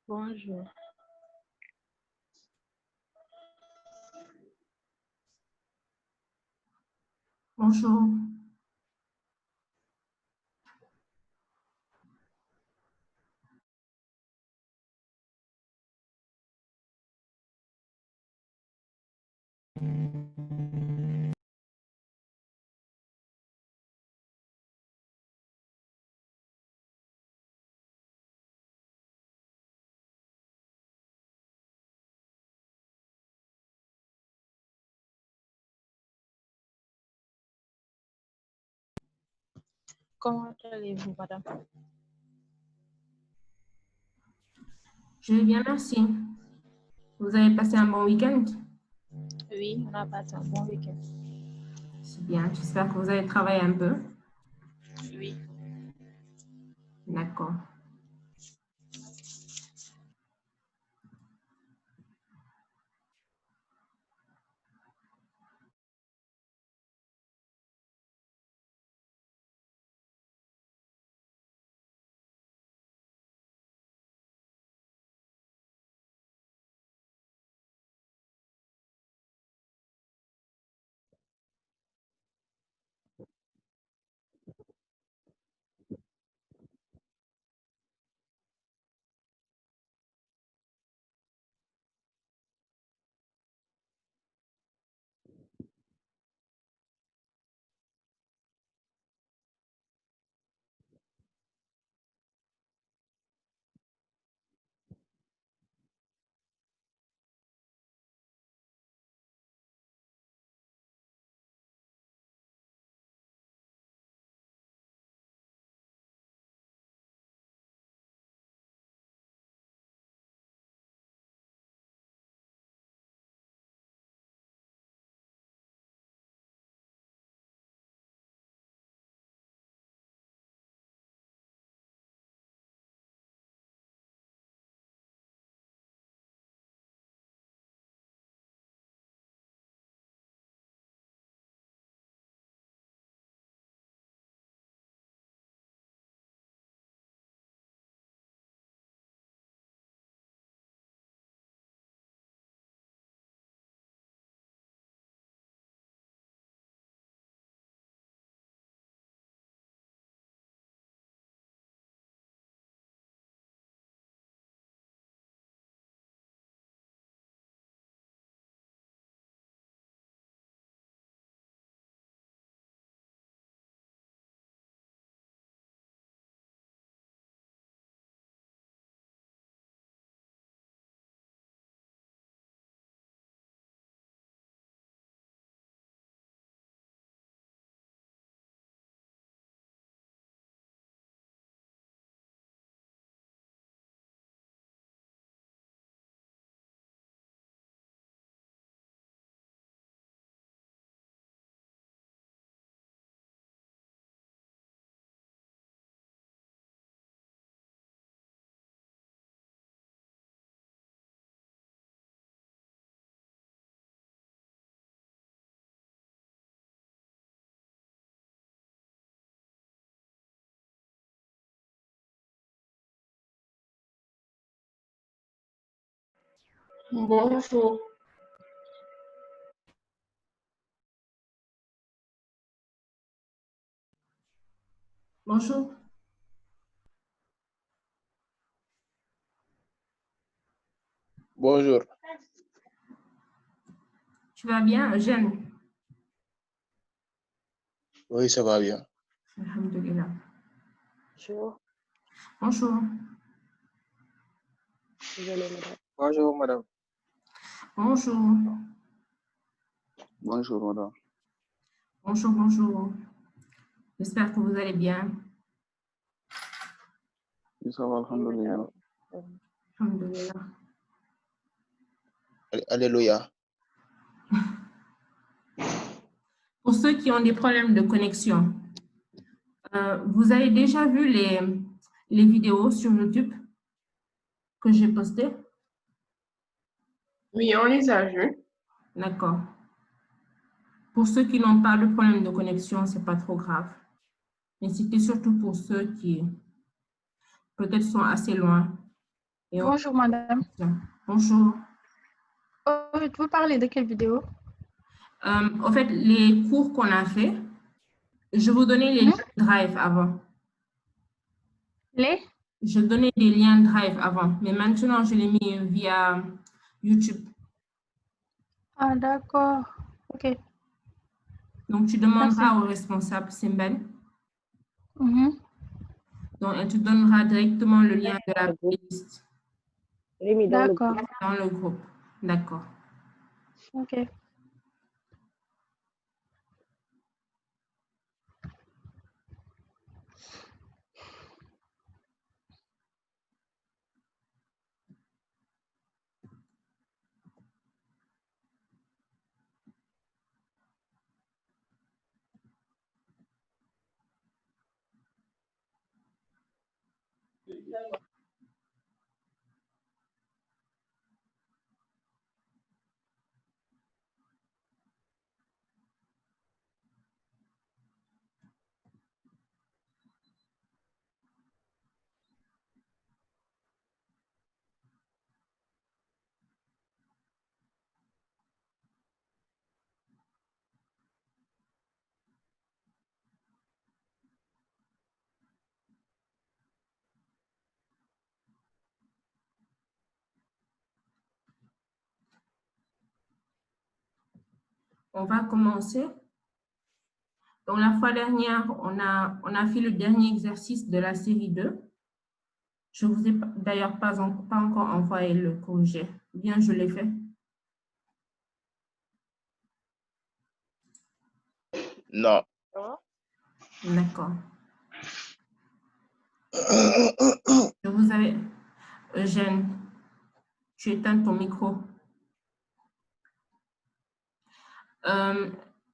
Bonjour. Bonjour. Comment allez-vous, madame? Je vais bien, merci. Vous avez passé un bon week-end? Oui, on a passé un bon week-end. C'est bien. J'espère que vous avez travaillé un peu. Oui. D'accord. Bonjour. Bonjour. Bonjour. Tu vas bien, Eugène? Oui, ça va bien. Alhamdulillah. Bonjour. Bonjour. Désolée, madame. Bonjour, madame. Bonjour. Bonjour, madame. Bonjour, bonjour. J'espère que vous allez bien. Oui, ça va, alhamdulillah. Alhamdulillah. Alléluia. Pour ceux qui ont des problèmes de connexion, vous avez déjà vu les vidéos sur YouTube que j'ai postées? Oui, on les a vus. D'accord. Pour ceux qui n'ont pas de problème de connexion, c'est pas trop grave. Mais c'était surtout pour ceux qui peut-être sont assez loin. Et Bonjour, madame. Bonjour. Vous parlez de quelle vidéo? En fait, les cours qu'on a fait, je vous donnais les liens Drive avant. Les? Je donnais des liens Drive avant, mais maintenant, je les mets via YouTube. Ah, d'accord. OK. Donc, tu demanderas au responsable Simbel. Donc, elle te donnera directement le lien de la playlist. Je l'ai mis dans le D'accord. groupe. Dans le groupe. D'accord. OK. On va commencer. Donc, la fois dernière, on a fait le dernier exercice de la série 2. Je ne vous ai d'ailleurs pas encore envoyé le corrigé. Bien, je l'ai fait. Non. D'accord. Je vous avais... Eugène, tu éteins ton micro.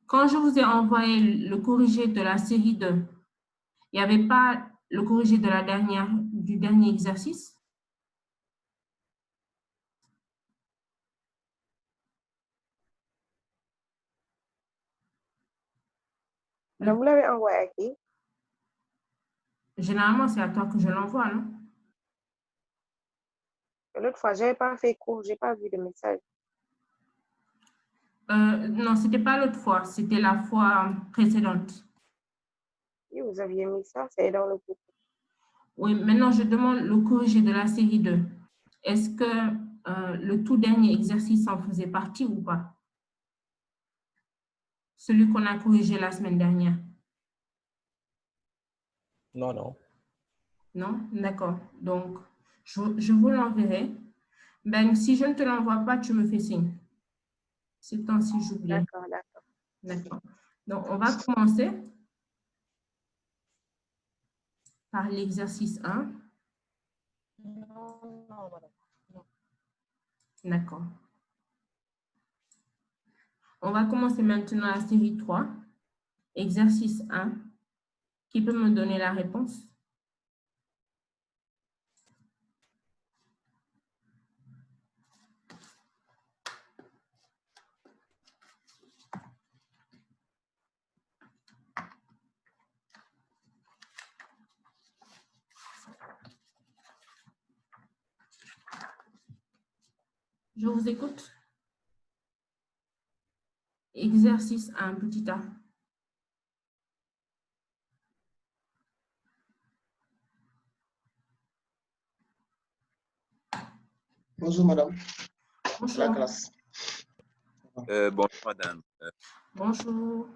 Quand je vous ai envoyé le corrigé de la série 2, il n'y avait pas le corrigé de du dernier exercice? Alors, vous l'avez envoyé à qui? Généralement, c'est à toi que je l'envoie, non? L'autre fois, je n'avais pas fait cours, je n'ai pas vu de message. Non, ce n'était pas l'autre fois, c'était la fois précédente. Oui, vous aviez mis ça, c'est dans le groupe. Oui, maintenant, je demande le corrigé de la série 2. Est-ce que le tout dernier exercice en faisait partie ou pas? Celui qu'on a corrigé la semaine dernière. Non, non. Non? D'accord. Donc, je vous l'enverrai. Ben, si je ne te l'envoie pas, tu me fais signe. C'est temps-ci, j'oublie. D'accord, d'accord. D'accord. Donc, on va commencer par l'exercice 1. Non, madame. Non. D'accord. On va commencer maintenant la série 3. Exercice 1. Qui peut me donner la réponse? Je vous écoute. Exercice 1, petit a. Bonjour, madame. Bonjour. La classe. Bonjour, madame. Bonjour.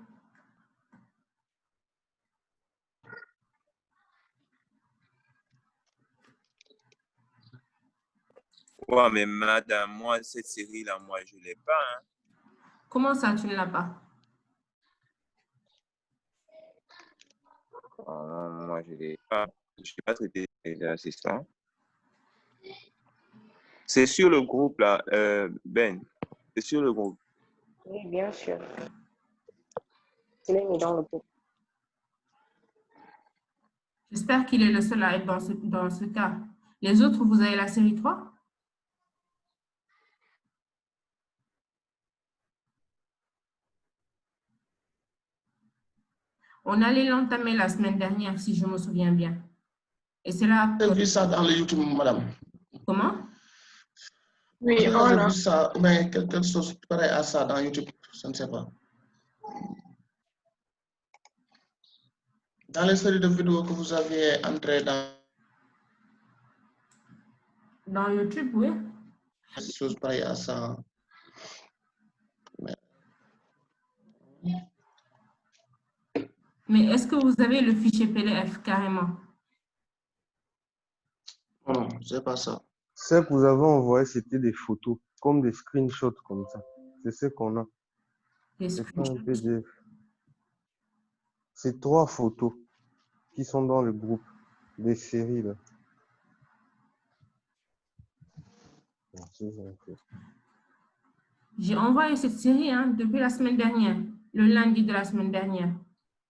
Ouais, mais madame, moi, cette série-là, moi, je ne l'ai pas. Hein. Comment ça, tu ne l'as pas? Moi, je ne l'ai pas. Je n'ai pas traité l'exercice là. C'est sur le groupe, là, Ben. C'est sur le groupe. Oui, bien sûr. Je l'ai mis dans le groupe. J'espère qu'il est le seul à être dans ce cas. Les autres, vous avez la série 3? On allait l'entamer la semaine dernière, si je me souviens bien. Et c'est là... J'ai vu ça dans le YouTube, madame. Comment? Oui, J'ai on a. vu ça, mais quelque chose pareil à ça dans YouTube, je ne sais pas. Dans les séries de vidéos que vous aviez entrées dans Dans YouTube, oui. quelque chose pareil à ça. Mais est-ce que vous avez le fichier PDF carrément? Non, c'est pas ça. Ce que vous avez envoyé, c'était des photos, comme des screenshots comme ça. C'est ce qu'on a. Les C'est pas un screenshots. PDF. C'est 3 photos qui sont dans le groupe des séries là. J'ai envoyé cette série depuis la semaine dernière, le lundi de la semaine dernière.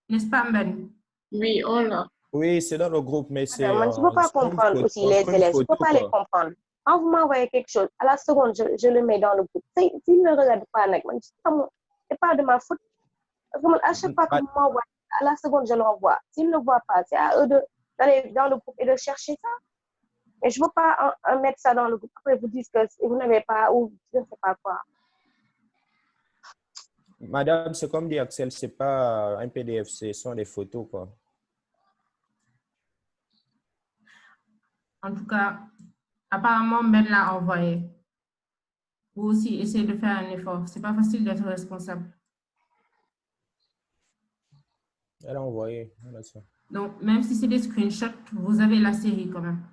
N'est-ce pas, Ben? Oui, on l'a. Oui, c'est dans le groupe, mais c'est Moi, je ne peux pas comprendre aussi les élèves. Je ne peux pas les comprendre. Quand vous m'envoyez quelque chose, à la seconde, je le mets dans le groupe. S'ils ne regardent pas, c'est pas de ma faute. Parce que à chaque fois que vous m'envoyez, à la seconde, je l'envoie. S'ils ne voient pas, c'est à eux d'aller dans le groupe et de chercher ça. Et je ne veux pas mettre ça dans le groupe. Après, vous dites que vous n'avez pas ou je ne sais pas quoi. Madame, c'est comme dit Axel, c'est pas un PDF, ce sont des photos, quoi. En tout cas, apparemment, Ben l'a envoyé. Vous aussi, essayez de faire un effort. C'est pas facile d'être responsable. Elle a envoyé. Voilà ça. Donc, même si c'est des screenshots, vous avez la série quand même.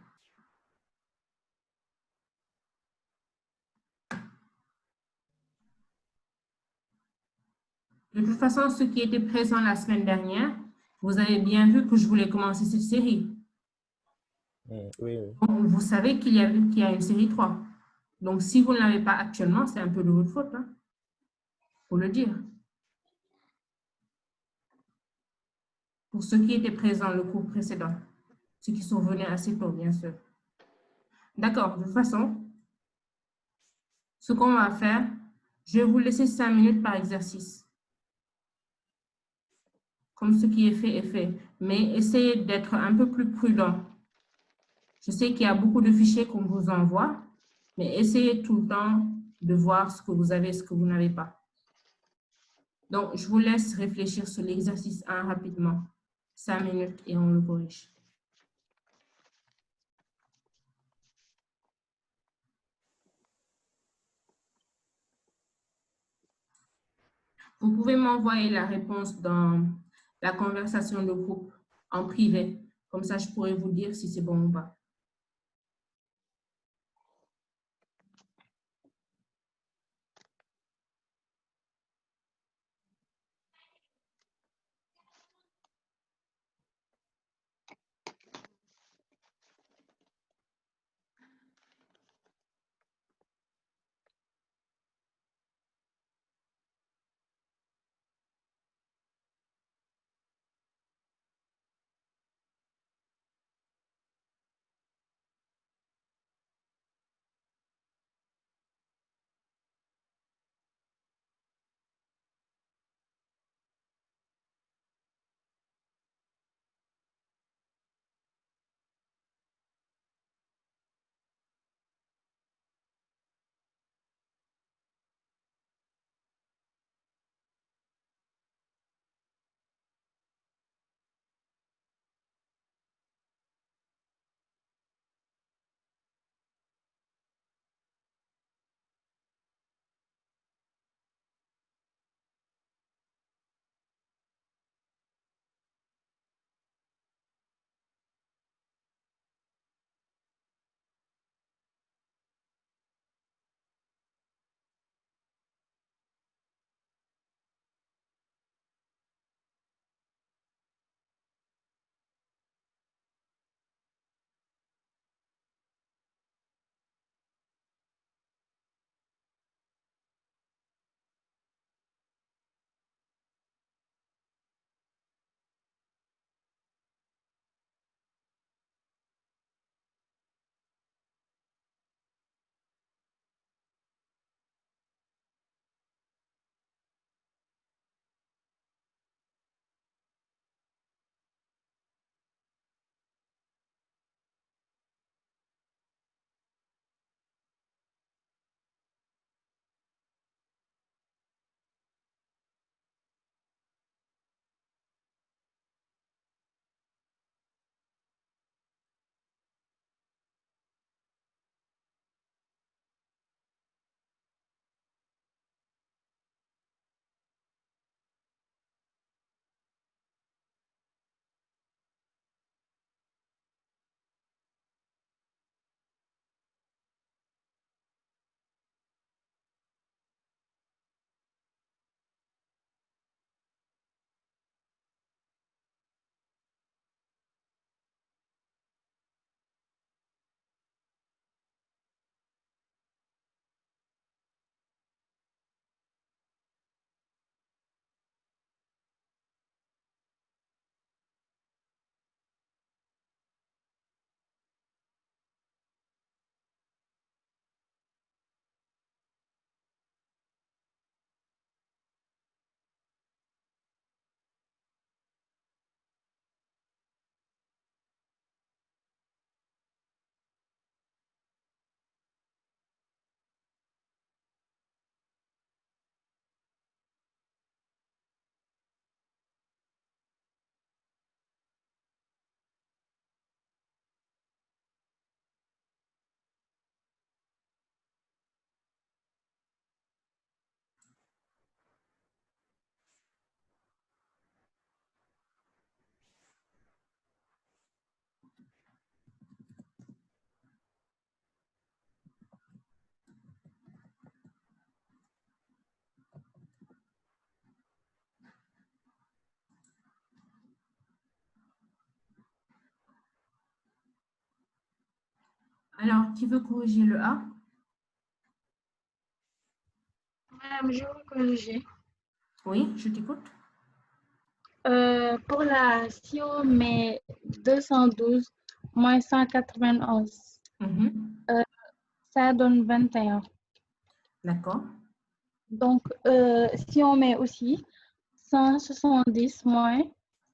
De toute façon, ceux qui étaient présents la semaine dernière, vous avez bien vu que je voulais commencer cette série. Oui, oui. Donc, vous savez qu'il y a une série 3. Donc, si vous ne l'avez pas actuellement, c'est un peu de votre faute. Faut le dire. Pour ceux qui étaient présents le cours précédent. Ceux qui sont venus assez tôt, bien sûr. D'accord, de toute façon, ce qu'on va faire, je vais vous laisser 5 minutes par exercice. Comme ce qui est fait est fait. Mais essayez d'être un peu plus prudent. Je sais qu'il y a beaucoup de fichiers qu'on vous envoie, mais essayez tout le temps de voir ce que vous avez et ce que vous n'avez pas. Donc, je vous laisse réfléchir sur l'exercice 1 rapidement. 5 minutes et on le corrige. Vous pouvez m'envoyer la réponse dans la conversation de groupe en privé. Comme ça, je pourrais vous dire si c'est bon ou pas. Alors, qui veut corriger le A? Madame, je veux corriger. Oui, je t'écoute. Pour la, si on met 212 moins 191, ça donne 21. D'accord. Donc, si on met aussi 170 moins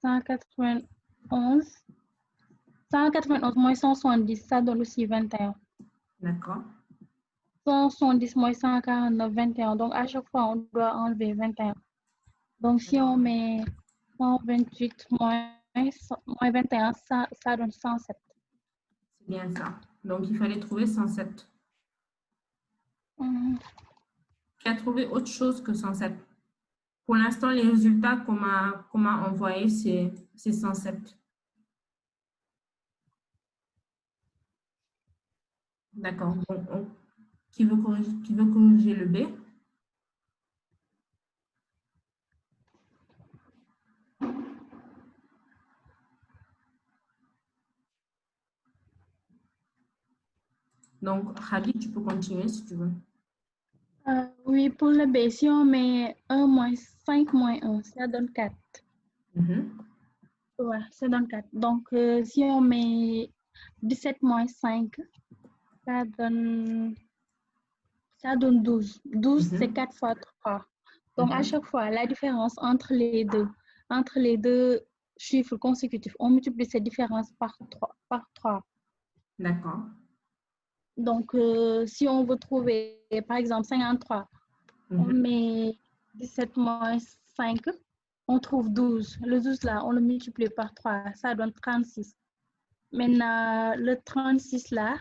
191, 191 moins 170, ça donne aussi 21. D'accord. 170 moins 149, 21. Donc, à chaque fois, on doit enlever 21. Donc, si on met 128 moins 21, ça donne 107. C'est bien ça. Donc, il fallait trouver 107. Qui a trouvé autre chose que 107? Pour l'instant, les résultats qu'on m'a envoyés, c'est 107. D'accord. Qui veut corriger le B? Donc, Khadi, tu peux continuer si tu veux. Oui, pour le B, si on met 1 moins 5 moins 1, ça donne 4. Ouais, ça donne 4. Donc, si on met 17 moins 5, ça donne 12. 12, c'est 4 fois 3. Donc, à chaque fois, la différence entre les deux chiffres consécutifs, on multiplie cette différence par 3. D'accord. Donc, si on veut trouver, par exemple, 53, on met 17 moins 5, on trouve 12. Le 12 là, on le multiplie par 3, ça donne 36. Maintenant, le 36 là,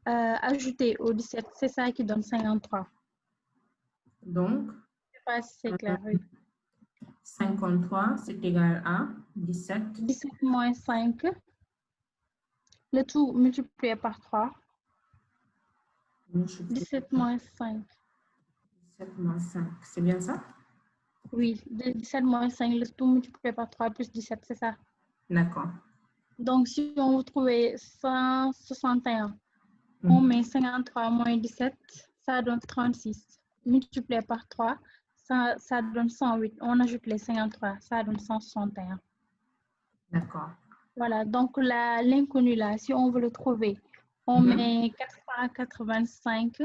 ajouté au 17, c'est ça qui donne 53. Donc, je sais pas si c'est clair. Oui. 53, c'est égal à 17. 17 moins 5, le tout multiplié par 3. 17 moins 5. 17 moins 5, c'est bien ça? Oui, 17 moins 5, le tout multiplié par 3 plus 17, c'est ça. D'accord. Donc, si on veut trouver 161, on met 53 moins 17, ça donne 36. Multiplié par 3, ça donne 108. On ajoute les 53, ça donne 161. D'accord. Voilà, donc l'inconnu là, si on veut le trouver, on met 485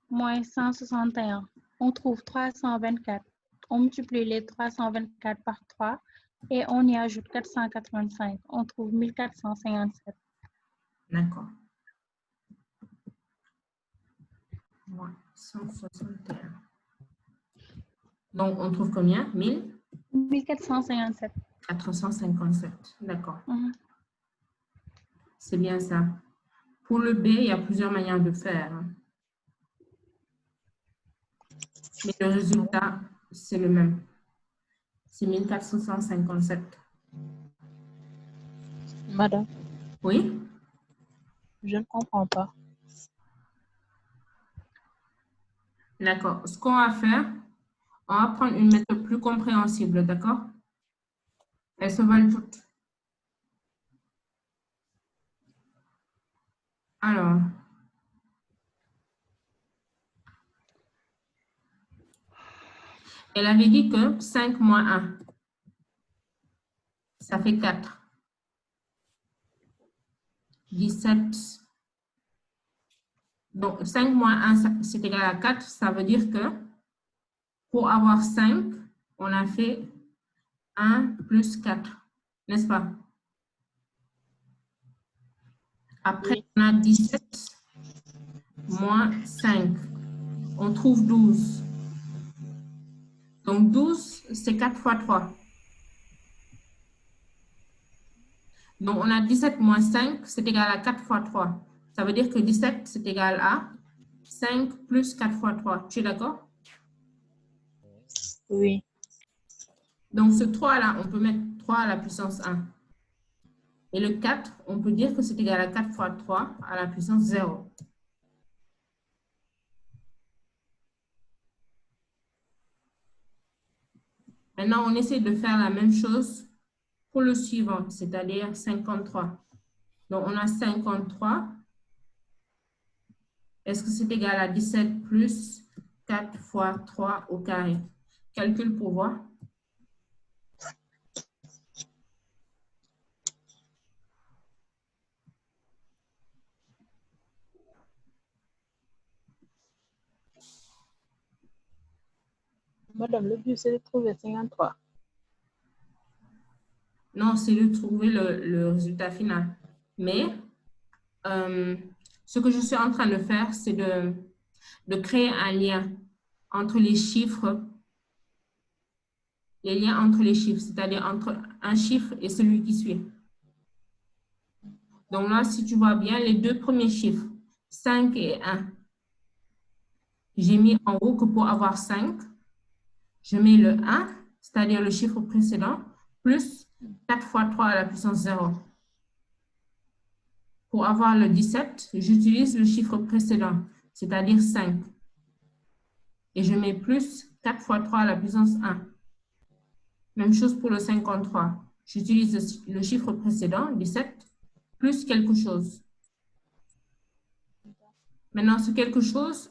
moins 161. On trouve 324. On multiplie les 324 par 3 et on y ajoute 485. On trouve 1457. D'accord. 161. Donc, on trouve combien? 1457. 457. D'accord. C'est bien ça. Pour le B, il y a plusieurs manières de faire. Mais le résultat, c'est le même. C'est 1457. Madame, Oui? je ne comprends pas. D'accord. Ce qu'on va faire, on va prendre une méthode plus compréhensible, d'accord? Elles se valent toutes. Alors, elle avait dit que 5 moins 1, ça fait 4. 17. Donc, 5 moins 1, c'est égal à 4. Ça veut dire que pour avoir 5, on a fait 1 plus 4, n'est-ce pas? Après, on a 17 moins 5. On trouve 12. Donc, 12, c'est 4 fois 3. Donc, on a 17 moins 5, c'est égal à 4 fois 3. Ça veut dire que 17, c'est égal à 5 plus 4 fois 3. Tu es d'accord? Oui. Donc, ce 3-là, on peut mettre 3 à la puissance 1. Et le 4, on peut dire que c'est égal à 4 fois 3 à la puissance 0. Maintenant, on essaie de faire la même chose pour le suivant, c'est-à-dire 53. Donc, on a 53 Est-ce que c'est égal à 17 plus 4 fois 3 au carré? Calcul pour voir. Madame, le but, c'est de trouver 53. Non, c'est de trouver le résultat final. Mais ce que je suis en train de faire, c'est de créer un lien entre les chiffres, c'est-à-dire entre un chiffre et celui qui suit. Donc là, si tu vois bien, les deux premiers chiffres, 5 et 1, j'ai mis en haut que pour avoir 5, je mets le 1, c'est-à-dire le chiffre précédent, plus 4 fois 3 à la puissance 0. Pour avoir le 17, j'utilise le chiffre précédent, c'est-à-dire 5. Et je mets plus 4 fois 3 à la puissance 1. Même chose pour le 53. J'utilise le chiffre précédent, 17, plus quelque chose. Maintenant, ce quelque chose,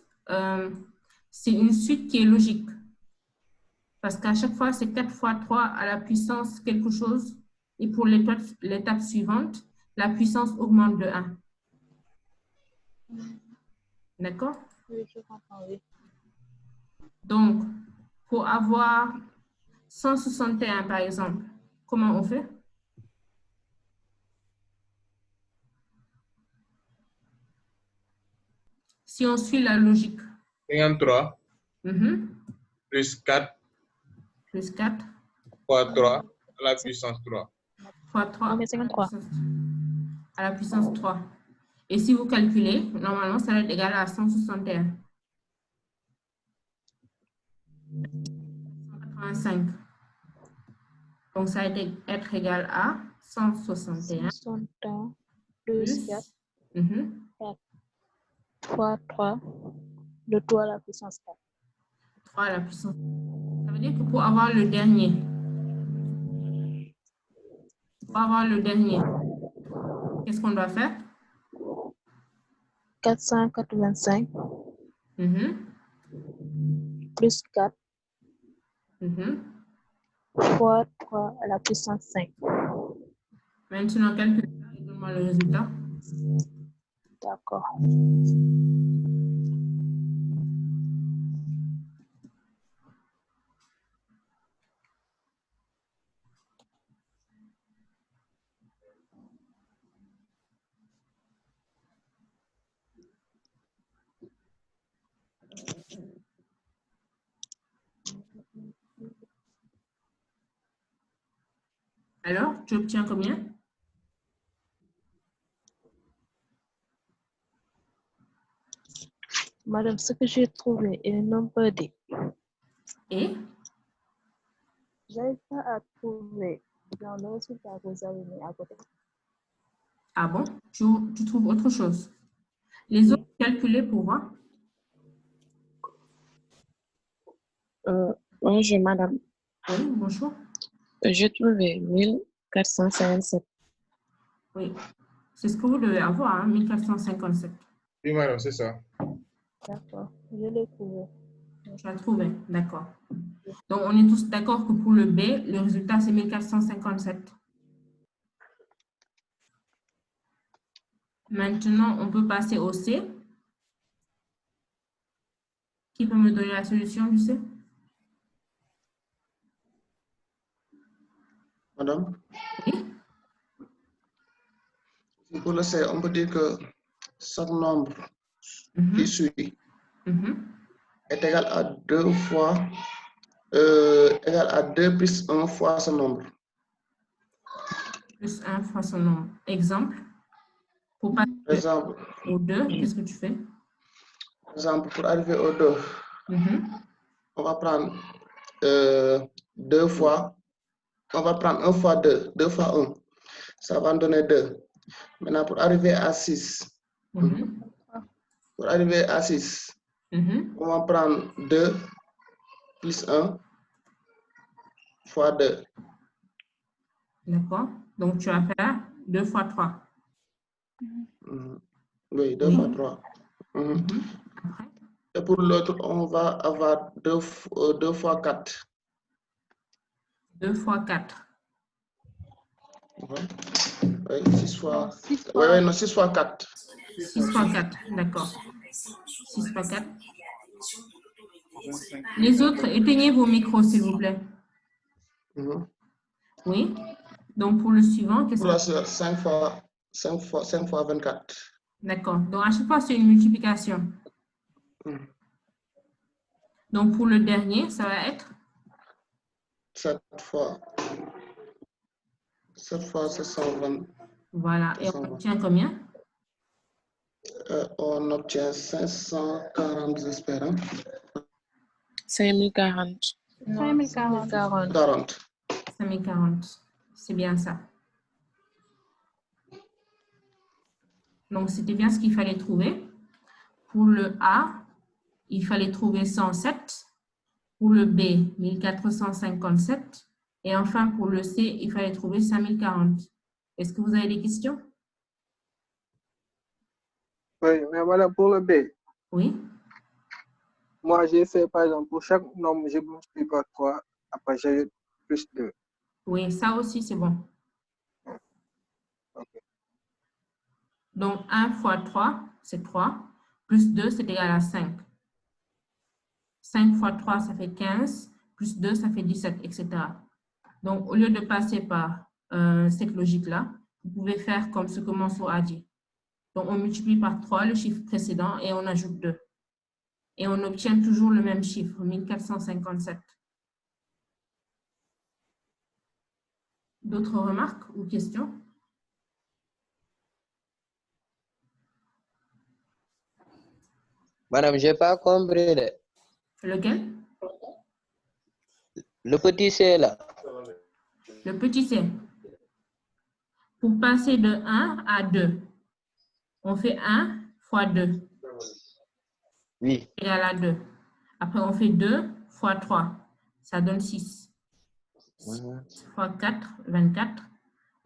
c'est une suite qui est logique. Parce qu'à chaque fois, c'est 4 fois 3 à la puissance quelque chose. Et pour l'étape suivante, la puissance augmente de 1. D'accord? Oui, je comprends, oui. Donc, pour avoir 161, par exemple, comment on fait? Si on suit la logique. 53 plus 4 Plus 4 fois 3 à la puissance 3. fois 3 On met 53. à la puissance 3. Et si vous calculez, normalement, ça va être égal à 161. 185. Donc, ça va être égal à 161 161 plus 4 fois 3 de 3 à la puissance 4. 3 à la puissance. Ça veut dire que pour avoir le dernier, qu'est-ce qu'on doit faire? 485 plus 4 fois 3 à la puissance 5. Maintenant, calcule et donne-moi le résultat. D'accord. Alors, tu obtiens combien? Madame, ce que j'ai trouvé est le nombre D. Et? Je n'arrive pas à trouver dans le résultat que vous avez mis à côté. Ah bon? Tu trouves autre chose? Les autres calculés pour voir? Bonjour, madame. Oui, bonjour. J'ai trouvé 1457. Oui, c'est ce que vous devez avoir, hein, 1457. Oui, madame, c'est ça. D'accord, je l'ai trouvé. Tu as trouvé, d'accord. Donc, on est tous d'accord que pour le B, le résultat, c'est 1457. Maintenant, on peut passer au C. Qui peut me donner la solution du C? Madame? Oui. Pour le C, on peut dire que chaque nombre qui suit est égal à 2 fois, égal à 2 plus 1 fois ce nombre. Plus 1 fois son nombre. Exemple? Pour passer au 2, qu'est-ce que tu fais? Par exemple, pour arriver au 2, on va prendre 2 fois, on va prendre 1 fois 2, 2 fois 1. Ça va donner 2. Maintenant, pour arriver à 6, on va prendre 2 plus 1 fois 2. D'accord. Donc, tu vas faire 2 fois 3. Oui, 2 fois 3. Et pour l'autre, on va avoir 2 fois 4. 2 fois 4. Oui, 6 fois... Oui, non, 6 fois 4. 6 fois 4, d'accord. 6 fois 4. Les autres, éteignez vos micros, s'il vous plaît. Oui. Donc, pour le suivant, qu'est-ce que c'est 5 fois 24. D'accord. Donc, à chaque fois, c'est une multiplication. Donc, pour le dernier, ça va être 7 fois 720. Voilà. Et on obtient combien? On obtient 540, j'espère. 5040. 5040. 5040. C'est bien ça. Donc, c'était bien ce qu'il fallait trouver. Pour le A, il fallait trouver 107. Pour le B, 1457. Et enfin, pour le C, il fallait trouver 5040. Est-ce que vous avez des questions? Oui, mais voilà pour le B. Oui. Moi, j'ai fait, par exemple, pour chaque nombre, j'ai multiplié par 3, après j'ai plus 2. Oui, ça aussi, c'est bon. Okay. Donc, 1 fois 3, c'est 3. Plus 2, c'est égal à 5. 5 fois 3, ça fait 15. Plus 2, ça fait 17, etc. Donc, au lieu de passer par cette logique-là, vous pouvez faire comme ce que Mansour a dit. Donc, on multiplie par 3 le chiffre précédent et on ajoute 2. Et on obtient toujours le même chiffre, 1457. D'autres remarques ou questions? Madame, je n'ai pas compris. Lequel? Le petit C là. Le petit C. Pour passer de 1 à 2, on fait 1 fois 2. Oui. Égal à 2. Après, on fait 2 fois 3. Ça donne 6. 6 fois 4, 24.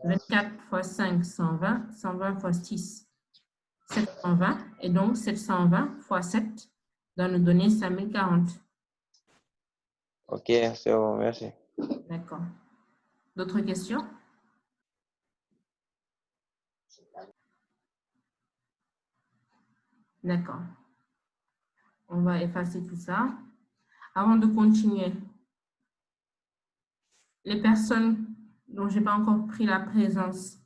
24 fois 5, 120. 120 fois 6, 720. Et donc, 720 fois 7 doit nous donner 5040. Ok, c'est bon, merci. D'accord. D'autres questions? D'accord. On va effacer tout ça. Avant de continuer, les personnes dont je n'ai pas encore pris la présence,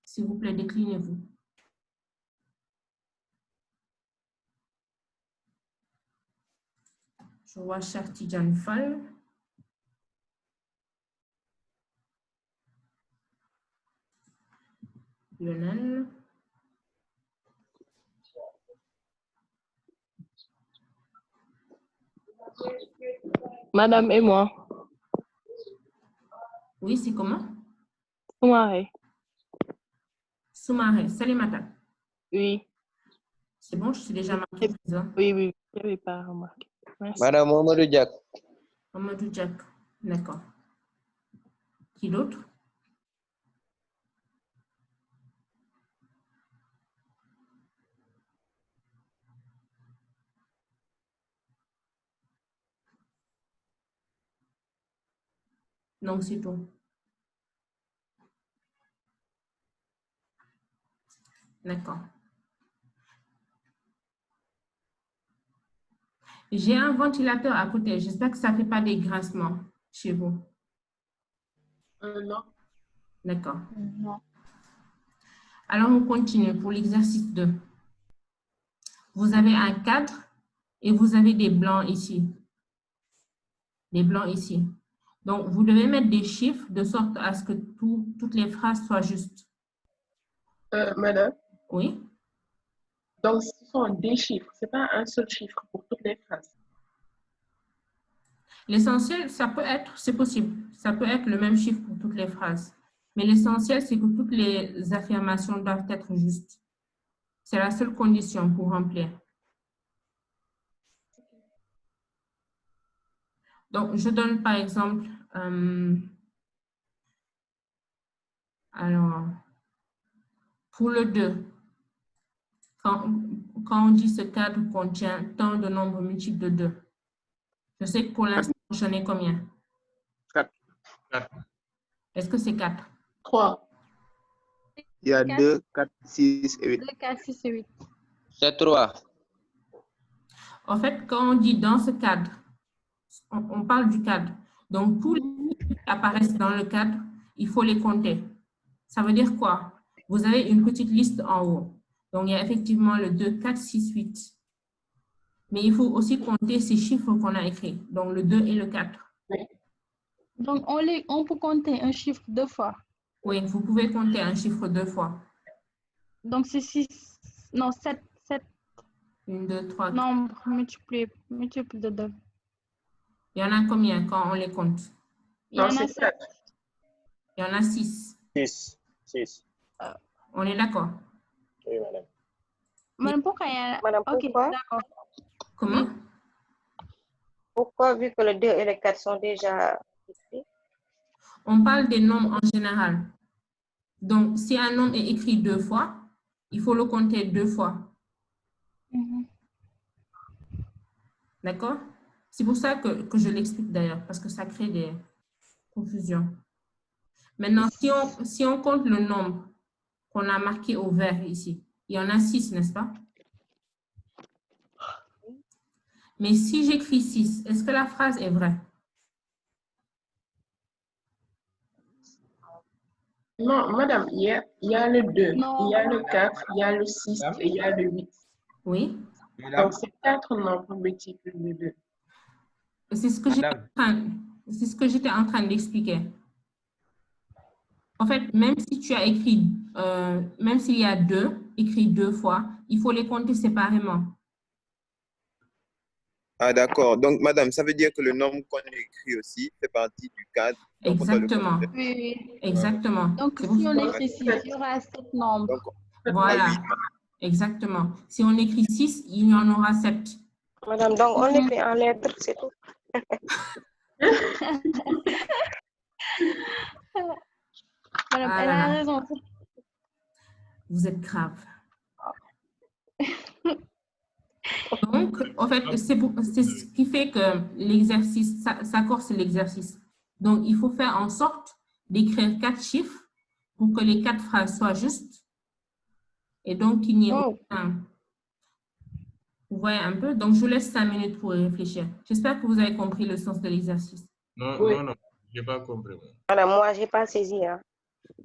s'il vous plaît, déclinez-vous. Je vois Cheikh Tidiane Fall. Lionel. Madame et moi. Oui, c'est comment? Soumaré. Soumaré. Salimata. Oui. C'est bon, je suis déjà marquée présent. Oui, oui, je n'avais pas remarqué. Merci. Madame Mamadou Diak. Mamadou Diak. D'accord. Qui d'autre? Non, c'est tout. D'accord. J'ai un ventilateur à côté. J'espère que ça ne fait pas des grincements chez vous. Non. D'accord. Non. Alors, on continue pour l'exercice 2. Vous avez un cadre et vous avez des blancs ici. Des blancs ici. Donc, vous devez mettre des chiffres de sorte à ce que toutes les phrases soient justes. Madame? Oui. Donc, ce sont des chiffres. Ce n'est pas un seul chiffre pour toutes les phrases. L'essentiel, ça peut être, c'est possible, ça peut être le même chiffre pour toutes les phrases. Mais l'essentiel, c'est que toutes les affirmations doivent être justes. C'est la seule condition pour remplir. Donc, je donne par exemple, alors, pour le 2, quand on dit ce cadre contient tant de nombres multiples de 2? Je sais que pour l'instant, j'en ai combien? 4. Est-ce que c'est 4? 3. Il y a 2, 4, 6 et 8. 2, 4, 6 et 8. C'est 3. En fait, quand on dit dans ce cadre, on parle du cadre. Donc, tous les chiffres qui apparaissent dans le cadre, il faut les compter. Ça veut dire quoi? Vous avez une petite liste en haut. Donc, il y a effectivement le 2, 4, 6, 8. Mais il faut aussi compter ces chiffres qu'on a écrits. Donc, le 2 et le 4. Donc, on peut compter un chiffre 2 fois. Oui, vous pouvez compter un chiffre 2 fois. Donc, c'est 6, non, 7 1, 2, 3, 4. nombres multiples de 2. Il y en a combien quand on les compte? Il y en a 7. Il y en a 6. 6. On est d'accord? Oui, madame. Madame, pourquoi il y a... Madame, Ok, pourquoi? d'accord. Comment? Pourquoi, vu que le 2 et le 4 sont déjà écrits? On parle des nombres en général. Donc, si un nombre est écrit 2 fois, il faut le compter 2 fois. D'accord? C'est pour ça que je l'explique d'ailleurs, parce que ça crée des confusions. Maintenant, si on compte le nombre qu'on a marqué au vert ici, il y en a 6, n'est-ce pas? Mais si j'écris 6, est-ce que la phrase est vraie? Non, madame, il y a le 2, il y a le 4, il y a le 6 et il y a le 8. Oui. Donc, c'est 4 nombres multiples de 2. C'est ce que j'étais en train d'expliquer. En fait, même si tu as écrit, même s'il y a 2, écrit 2 fois, il faut les compter séparément. Ah, d'accord. Donc, madame, ça veut dire que le nombre qu'on écrit aussi fait partie du cadre. Donc Exactement. Oui. Exactement. Donc, si on écrit 6, il y aura 7 nombres. Donc, voilà. Exactement. Si on écrit 6, il y en aura 7. Madame, donc on écrit en lettres, c'est tout. Madame, elle a raison. Vous êtes grave. Donc, en fait, c'est ce qui fait que l'exercice, ça corse l'exercice. Donc, il faut faire en sorte d'écrire 4 chiffres pour que les 4 phrases soient justes. Et donc, il n'y ait aucun... Vous voyez un peu? Donc, je vous laisse 5 minutes pour y réfléchir. J'espère que vous avez compris le sens de l'exercice. Non, Oui. non, je n'ai pas compris. Madame, moi, je n'ai pas saisi. Hein.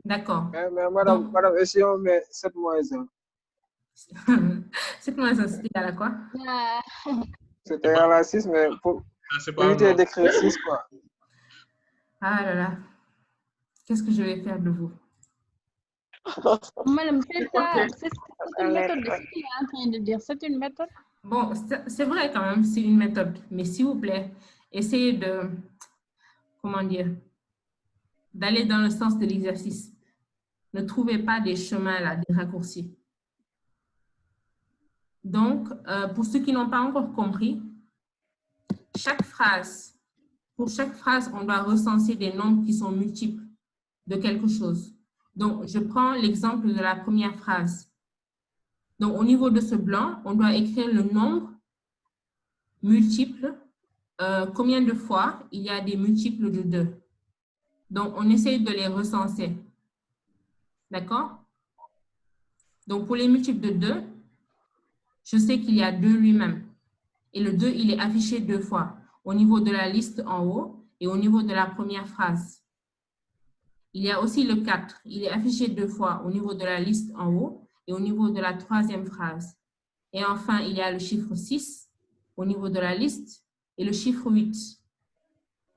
D'accord. Mais madame, et si on met 7 moins 1? 7 moins 1, c'est égal à quoi? C'est égal à 6, mais pour éviter d'écrire 6, quoi. Ah là là. Qu'est-ce que je vais faire de vous? Madame, c'est ça. C'est une méthode de ce qu'il est en train de dire. C'est une méthode. Bon, c'est vrai quand même, c'est une méthode. Mais s'il vous plaît, essayez de, comment dire, d'aller dans le sens de l'exercice. Ne trouvez pas des chemins là, des raccourcis. Donc, pour ceux qui n'ont pas encore compris, pour chaque phrase, on doit recenser des nombres qui sont multiples de quelque chose. Donc, je prends l'exemple de la première phrase. Donc, au niveau de ce blanc, on doit écrire le nombre multiple, combien de fois il y a des multiples de 2. Donc, on essaye de les recenser. D'accord? Donc, pour les multiples de 2, je sais qu'il y a 2 lui-même. Et le 2, il est affiché 2 fois, au niveau de la liste en haut et au niveau de la première phrase. Il y a aussi le 4. Il est affiché 2 fois au niveau de la liste en haut et au niveau de la troisième phrase. Et enfin, il y a le chiffre 6 au niveau de la liste et le chiffre 8.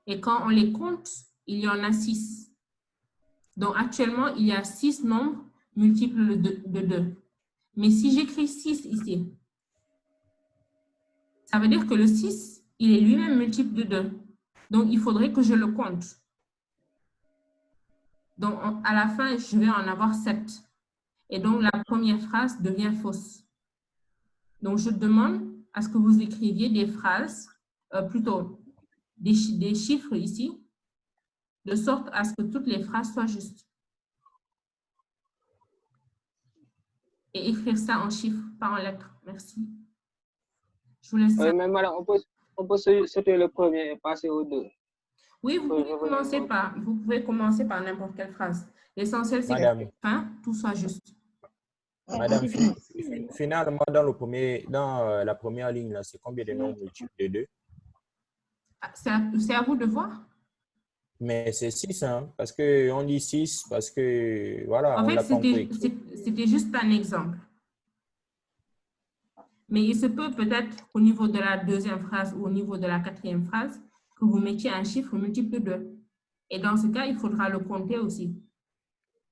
Et quand on les compte, il y en a 6. Donc, actuellement, il y a 6 nombres multiples de 2. Mais si j'écris 6 ici, ça veut dire que le 6, il est lui-même multiple de 2. Donc, il faudrait que je le compte. Donc, à la fin, je vais en avoir 7. Et donc, la première phrase devient fausse. Donc, je demande à ce que vous écriviez des phrases, plutôt des chiffres ici, de sorte à ce que toutes les phrases soient justes. Et écrire ça en chiffres, pas en lettres. Merci. Je vous laisse. Oui, mais madame, on peut sauter le premier et passer au deux. Oui, vous pouvez commencer par n'importe quelle phrase. L'essentiel, c'est que tout soit juste. Madame, finalement, dans la première ligne, c'est combien de nombres multiples de 2? C'est à vous de voir. Mais c'est 6, hein, parce qu'on dit 6, parce que, voilà, en on fait, l'a pas compris. C'était juste un exemple. Mais il se peut peut-être au niveau de la deuxième phrase ou au niveau de la quatrième phrase que vous mettiez un chiffre multiple de 2. Et dans ce cas, il faudra le compter aussi.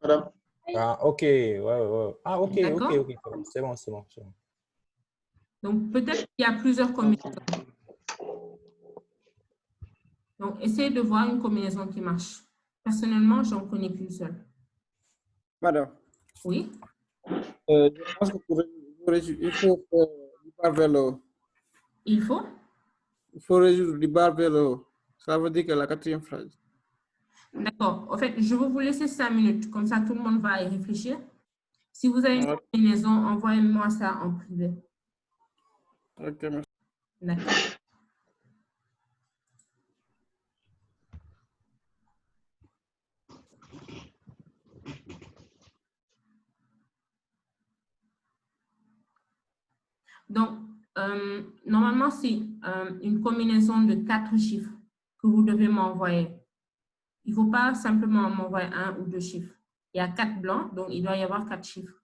Madame. Ah, ok, ouais. Ah, ok. C'est bon. Donc, peut-être qu'il y a plusieurs combinaisons. Donc, essayez de voir une combinaison qui marche. Personnellement, j'en connais qu'une seule. Madame. Oui. Je pense que il faut faire du bas vers le haut. Il faut? Il faut résoudre du bas vers le haut. Ça veut dire que la quatrième phrase. D'accord. En fait, je vais vous laisser 5 minutes. Comme ça, tout le monde va y réfléchir. Si vous avez une combinaison, envoyez-moi ça en privé. Ok, merci. D'accord. Donc, normalement, c'est une combinaison de 4 chiffres que vous devez m'envoyer. Il ne faut pas simplement m'envoyer 1 ou 2 chiffres. Il y a 4 blancs, donc il doit y avoir 4 chiffres.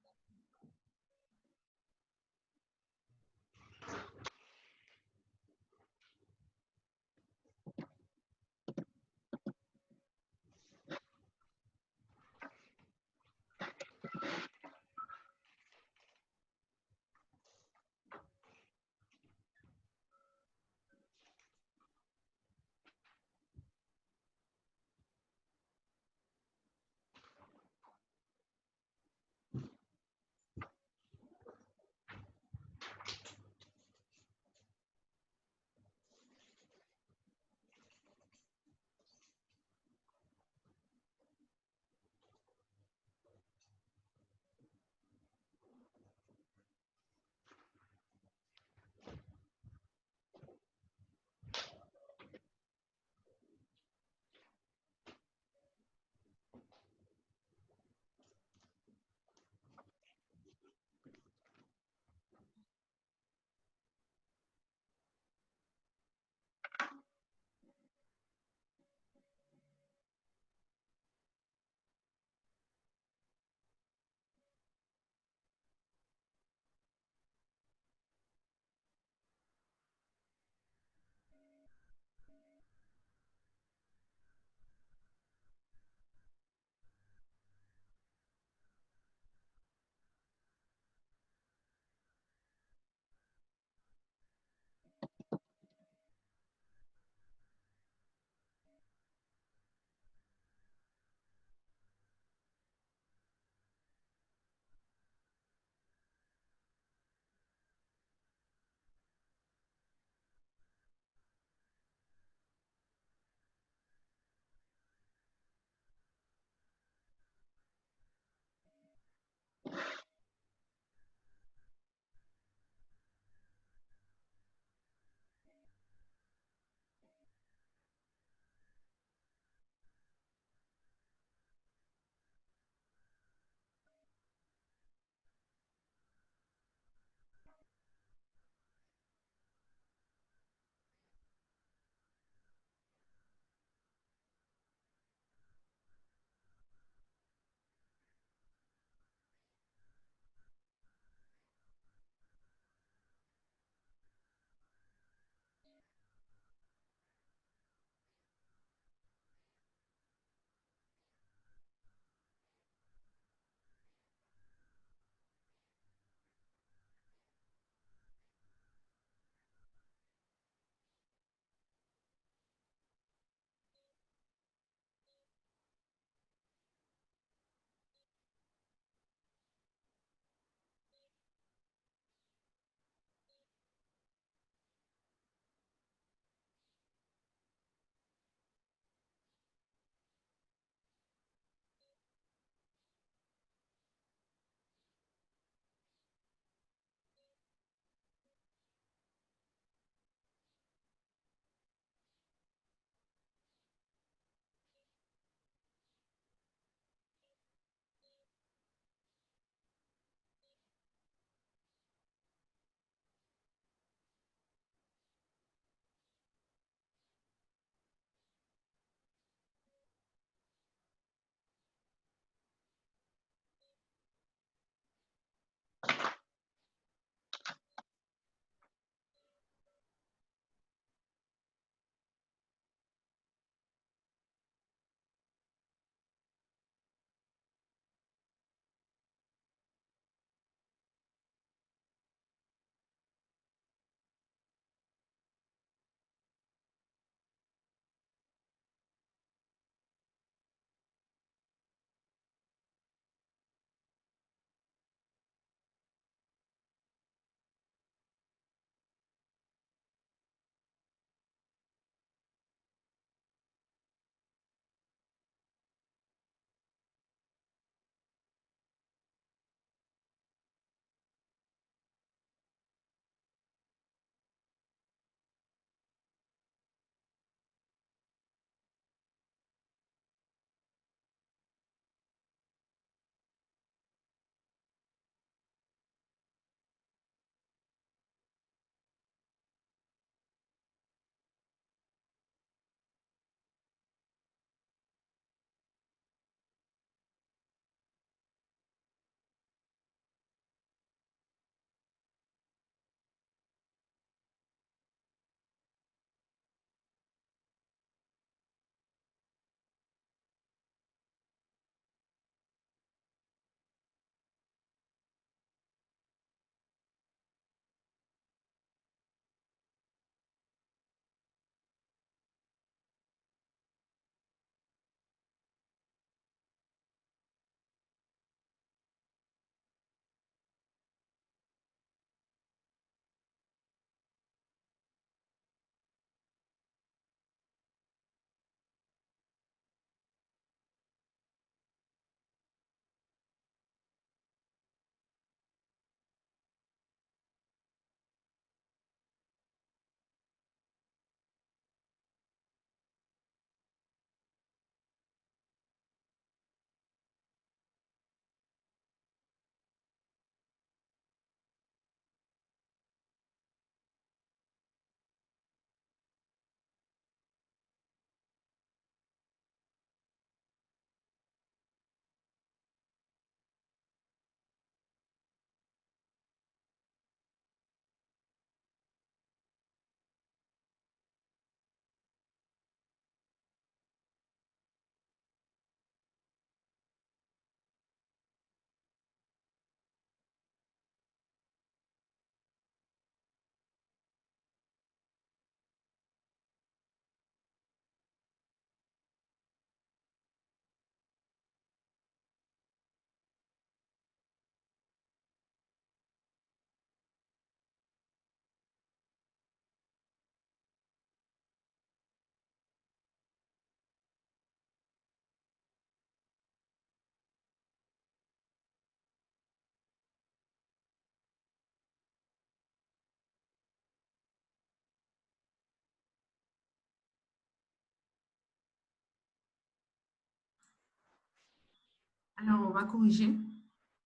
Alors, on va corriger.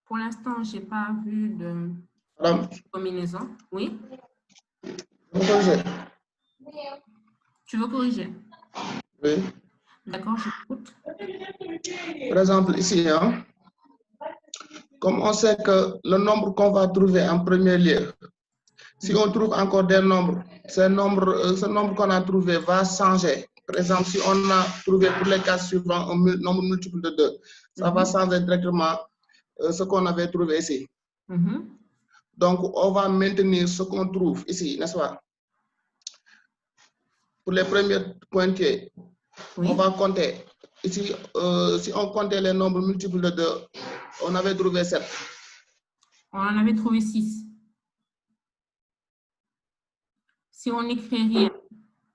Pour l'instant, je n'ai pas vu de combinaison. Oui? Tu veux corriger? Oui. D'accord, j'écoute. Par exemple, ici, hein, comme on sait que le nombre qu'on va trouver en premier lieu, si on trouve encore des nombres, ce nombre qu'on a trouvé va changer. Par exemple, si on a trouvé pour les cas suivants un nombre multiple de 2, ça va changer directement ce qu'on avait trouvé ici. Donc, on va maintenir ce qu'on trouve ici, n'est-ce pas? Pour les premiers pointiers, on va compter. Ici, si on comptait les nombres multiples de 2, on avait trouvé 7. On en avait trouvé 6. Si on écrit rien.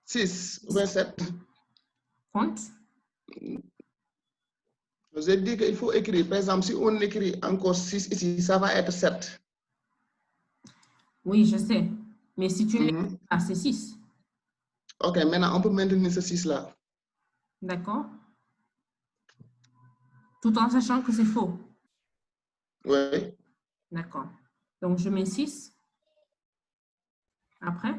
6 ou 7. Compte. Je vous ai dit qu'il faut écrire. Par exemple, si on écrit encore 6 ici, ça va être 7. Oui, je sais. Mais si tu l'écris pas, c'est 6. Ok, maintenant on peut maintenir ce 6-là. D'accord. Tout en sachant que c'est faux. Oui. D'accord. Donc, je mets 6. Après?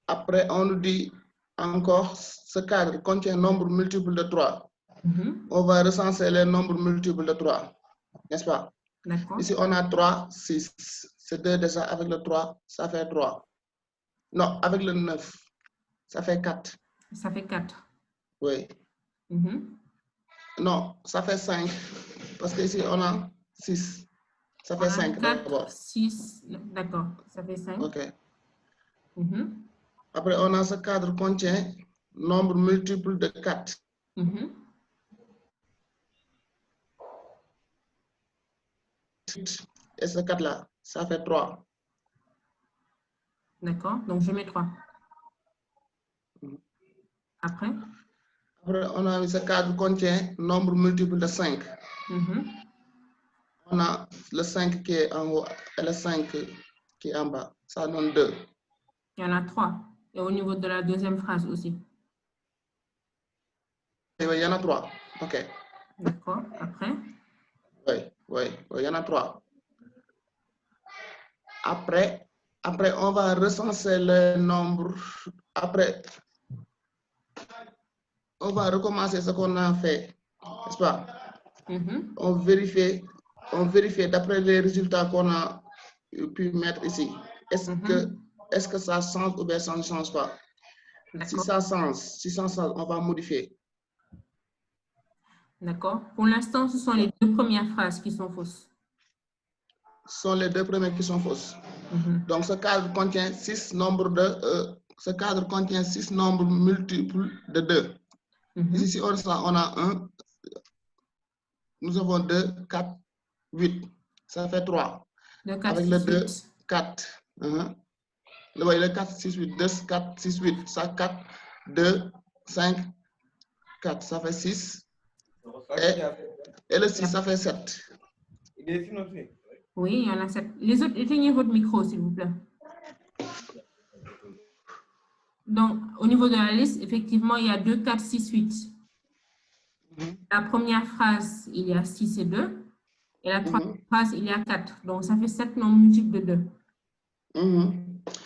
Après, on nous dit encore, ce cadre contient un nombre multiple de 3. On va recenser les nombres multiples de 3. N'est-ce pas? D'accord. Ici, on a 3, 6. C'est 2 déjà. Avec le 3, ça fait 3. Non, avec le 9, ça fait 4. Ça fait 4. Oui. Non, ça fait 5. Parce qu'ici, on a 6. Ça fait 5 d'abord. 6, d'accord. Ça fait 5. OK. Après, on a ce cadre contient nombre multiple de 4. Et ce 4-là, ça fait 3. D'accord. Donc, je mets 3. Après? Après, on a ce cadre contient nombre multiple de 5. On a le 5 qui est en haut et le 5 qui est en bas. Ça donne 2. Il y en a 3. Et au niveau de la deuxième phrase aussi. Oui, il y en a 3. OK. D'accord. Après? Oui, il y en a 3. Après, on va recenser le nombre. Après, on va recommencer ce qu'on a fait. N'est-ce pas? On vérifie d'après les résultats qu'on a pu mettre ici. Est-ce que ça change ou bien ça ne change pas? Si ça change, on va modifier. D'accord. Pour l'instant, ce sont les 2 premières phrases qui sont fausses. Ce sont les 2 premières qui sont fausses. Donc, ce cadre contient 6 nombres multiples de 2. Ici, si on a 1, nous avons 2, 4, 8. Ça fait 3. Avec le 2, 4. Le 4, 6, 8. 2, 4, 6, 8. Ça 4, 2, 5, 4. Ça fait 6. Et le 6, ça fait 7. Oui, il y en a 7. Les autres, éteignez votre micro, s'il vous plaît. Donc, au niveau de la liste, effectivement, il y a 2, 4, 6, 8. La première phrase, il y a 6 et 2. Et la troisième phrase, il y a 4. Donc, ça fait 7 nombres multiples de 2.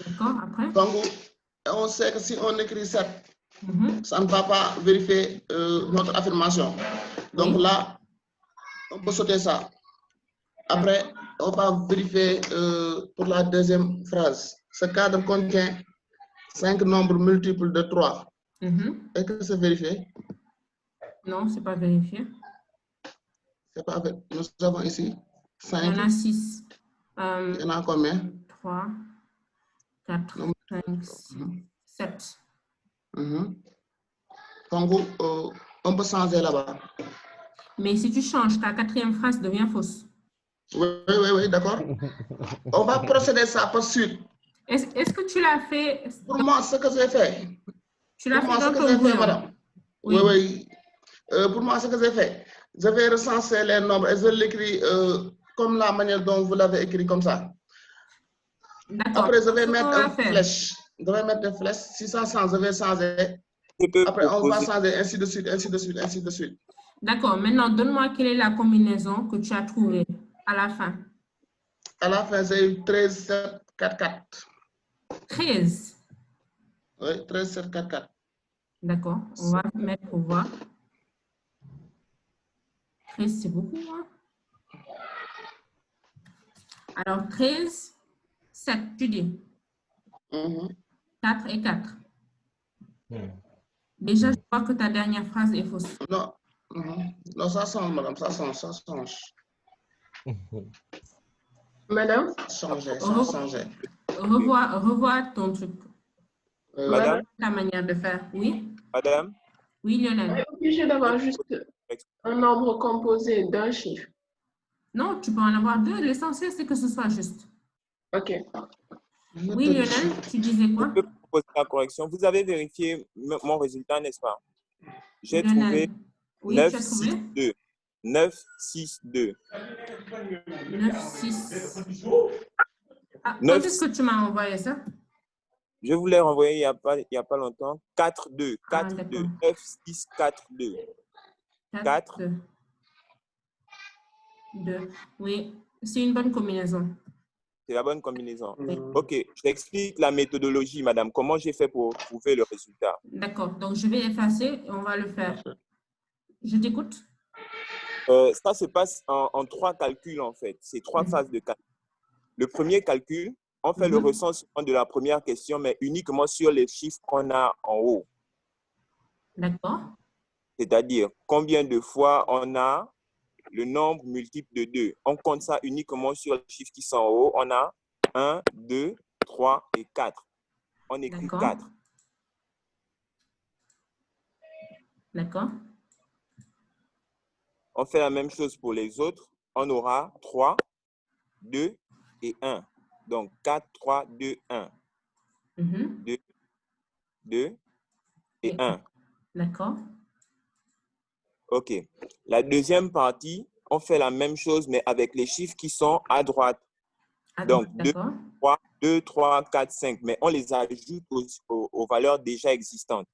D'accord, après? Donc, on sait que si on écrit 7, ça ne va pas vérifier notre affirmation. Donc là, on peut sauter ça. Après, on va vérifier pour la deuxième phrase. Ce cadre contient 5 nombres multiples de 3. Est-ce que c'est vérifié? Non, ce n'est pas vérifié. C'est pas vérifié. Nous avons ici 5. Il y en a 6. Il y en a combien? 3, 4, 5, 6, 7. Donc, on peut changer là-bas. Mais si tu changes, ta 4e phrase devient fausse. Oui, d'accord. On va procéder ça par suite. Est-ce que tu l'as fait? Pour moi, ce que j'ai fait. Tu l'as fait dans ton brouillon? Madame. Oui. Pour moi, ce que j'ai fait, je vais recenser les nombres et je l'écris comme la manière dont vous l'avez écrit comme ça. D'accord. Après, je vais mettre une flèche. Je vais mettre des flèches. Si ça change, je vais changer. Après, on va changer ainsi de suite, ainsi de suite, ainsi de suite. D'accord. Maintenant, donne-moi quelle est la combinaison que tu as trouvée à la fin. À la fin, c'est 13, 7, 4, 4. 13. Oui, 13, 7, 4, 4. D'accord. On va mettre pour voir. 13, c'est beaucoup, hein? Alors, 13, 7, tu dis. 4 et 4. Déjà, je vois que ta dernière phrase est fausse. Non, non, ça change, madame, ça change, ça change. Madame? Changer, ça change. Revois ton truc. Madame? Ta manière de faire, oui? Madame? Oui, Lionel. On est obligé d'avoir juste un nombre composé d'un chiffre. Non, tu peux en avoir deux. L'essentiel, c'est que ce soit juste. OK. Oui, Lionel, tu disais quoi? Je peux proposer la correction. Vous avez vérifié mon résultat, n'est-ce pas? J'ai trouvé oui, 9, tu as 6, trouvé? 2. 9, 6, 2. 9, 6. Ah, quand est-ce que tu m'as envoyé ça? Je vous l'ai renvoyé il y a pas longtemps. 4, 2. 4, 2. 9, 6, 4, 2. 4. 2. Oui, c'est une bonne combinaison. C'est la bonne combinaison. OK, je t'explique la méthodologie, madame. Comment j'ai fait pour trouver le résultat? D'accord, donc je vais effacer et on va le faire. Je t'écoute. Ça se passe en 3 calculs, en fait. C'est 3 phases de calcul. Le premier calcul, on fait le recensement de la première question, mais uniquement sur les chiffres qu'on a en haut. D'accord. C'est-à-dire, combien de fois on a le nombre multiple de 2. On compte ça uniquement sur les chiffres qui sont en haut. On a 1, 2, 3 et 4. On écrit 4. D'accord. On fait la même chose pour les autres. On aura 3, 2 et 1. Donc, 4, 3, 2, 1. 2, 2 et 1. D'accord. OK. La deuxième partie, on fait la même chose, mais avec les chiffres qui sont à droite. Donc, 2, 3, 4, 5. Mais on les ajoute aux valeurs déjà existantes.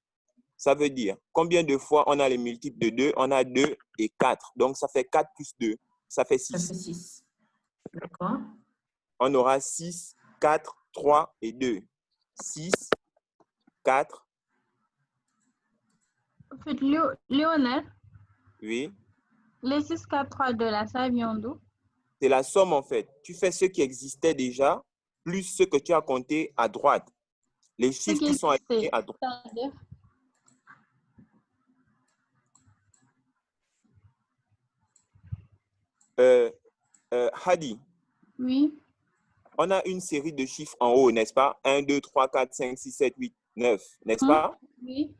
Ça veut dire, combien de fois on a les multiples de 2? On a 2 et 4. Donc, ça fait 4 plus 2. Ça fait 6. Ça fait 6. D'accord. On aura 6, 4, 3 et 2. 6, 4. En fait, Lionel, Oui. les 6, 4, 3, 2, là, ça vient d'où? C'est la somme, en fait. Tu fais ce qui existait déjà, plus ce que tu as compté à droite. Les chiffres qui sont alignés à droite. Hadi. Oui. On a une série de chiffres en haut, n'est-ce pas? 1, 2, 3, 4, 5, 6, 7, 8, 9, n'est-ce pas? Oui.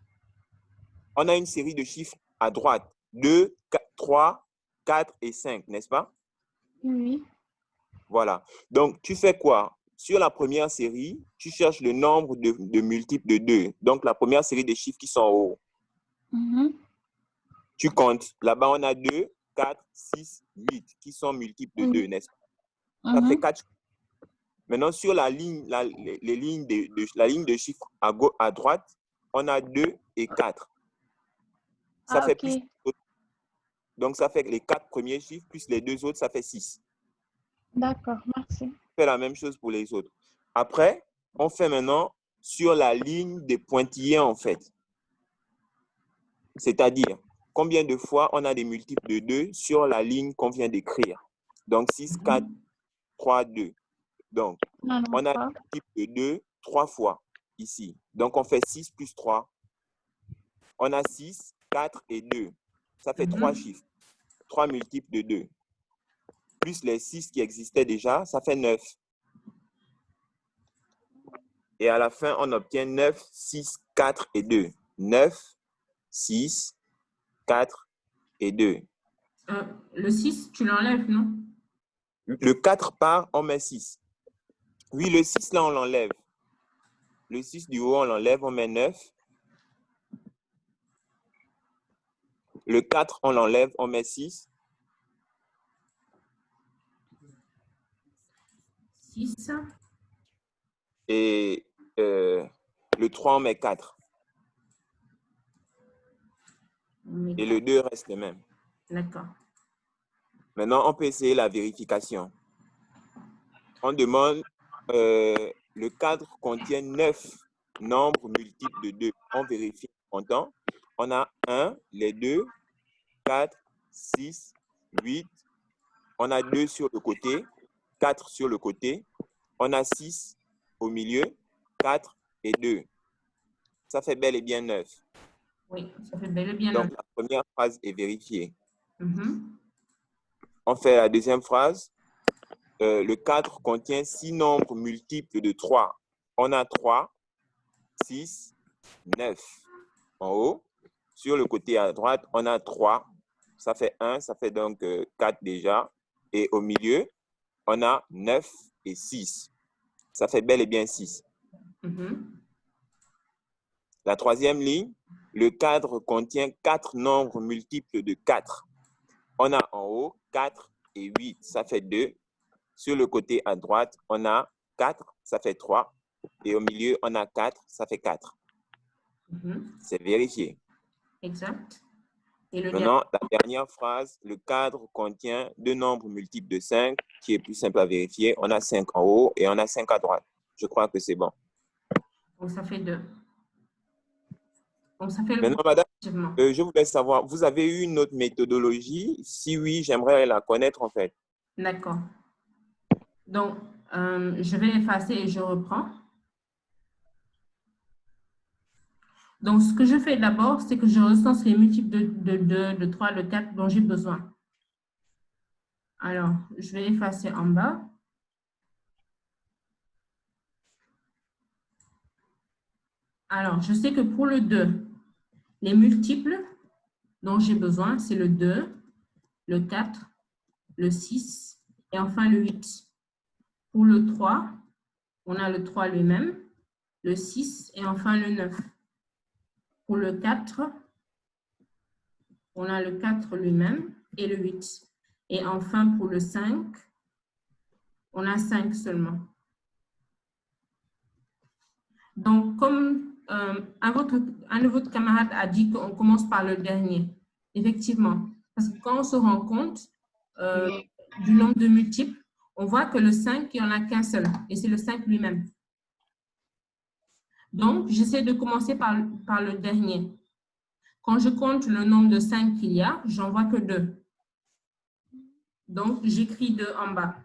On a une série de chiffres à droite. 2, 4, 3, 4 et 5, n'est-ce pas? Oui. Voilà. Donc, tu fais quoi? Sur la première série, tu cherches le nombre de multiples de 2. Donc, la première série de chiffres qui sont en haut. Tu comptes. Là-bas, on a 2, 4, 6, 8 qui sont multiples de 2, n'est-ce pas? Ça fait 4. Maintenant, sur la ligne, la ligne de chiffres à droite, on a 2 et 4. Ça fait plus. Donc, ça fait les 4 premiers chiffres plus les 2 autres, ça fait 6. D'accord, merci. On fait la même chose pour les autres. Après, on fait maintenant sur la ligne des pointillés, en fait. C'est-à-dire, combien de fois on a des multiples de 2 sur la ligne qu'on vient d'écrire. Donc, 6, 4, 3, 2. Donc, on a un multiple de 2 3 fois ici. Donc, on fait 6 plus 3. On a 6, 4 et 2. Ça fait 3 chiffres. 3 multiples de 2. Plus les 6 qui existaient déjà, ça fait 9. Et à la fin, on obtient 9, 6, 4 et 2. 9, 6, 4 et 2. Le 6, tu l'enlèves, non? Le 4 part, on met 6. Oui, le 6, là, on l'enlève. Le 6 du haut, on l'enlève, on met 9. Le 4, on l'enlève, on met 6. 6. Et le 3, on met 4. Et le 2 reste le même. D'accord. Maintenant, on peut essayer la vérification. On demande, le cadre contient 9 nombres multiples de 2. On vérifie en comptant. On a 1, les 2, 4, 6, 8. On a 2 sur le côté, 4 sur le côté. On a 6 au milieu, 4 et 2. Ça fait bel et bien 9. Oui, ça fait bel et bien 9. Donc, la première phrase est vérifiée. On fait la deuxième phrase. Le cadre contient 6 nombres multiples de 3. On a 3, 6, 9. En haut, sur le côté à droite, on a 3. Ça fait 1, ça fait donc 4 déjà. Et au milieu, on a 9 et 6. Ça fait bel et bien 6. La troisième ligne, le cadre contient 4 nombres multiples de 4. On a en haut 4 et 8, ça fait 2. Sur le côté à droite, on a 4, ça fait 3. Et au milieu, on a 4, ça fait 4. C'est vérifié. Exact. Et le maintenant, la dernière phrase, le cadre contient 2 nombres multiples de 5, qui est plus simple à vérifier. On a 5 en haut et on a 5 à droite. Je crois que c'est bon. Donc, ça fait 2. Donc, ça fait le maintenant, madame, je voulais savoir, vous avez eu une autre méthodologie? Si oui, j'aimerais la connaître en fait. D'accord. Donc, je vais effacer et je reprends. Donc, ce que je fais d'abord, c'est que je recense les multiples de 2, de 3, de 4 dont j'ai besoin. Alors, je vais effacer en bas. Alors, je sais que pour le 2, les multiples dont j'ai besoin, c'est le 2, le 4, le 6 et enfin le 8. Pour le 3, on a le 3 lui-même, le 6 et enfin le 9. Pour le 4, on a le 4 lui-même et le 8. Et enfin, pour le 5, on a 5 seulement. Donc, comme un de votre camarade a dit qu'on commence par le dernier, effectivement, parce que quand on se rend compte du nombre de multiples, on voit que le 5, il n'y en a qu'un seul, et c'est le 5 lui-même. Donc, j'essaie de commencer par le dernier. Quand je compte le nombre de 5 qu'il y a, j'en vois que 2. Donc, j'écris 2 en bas.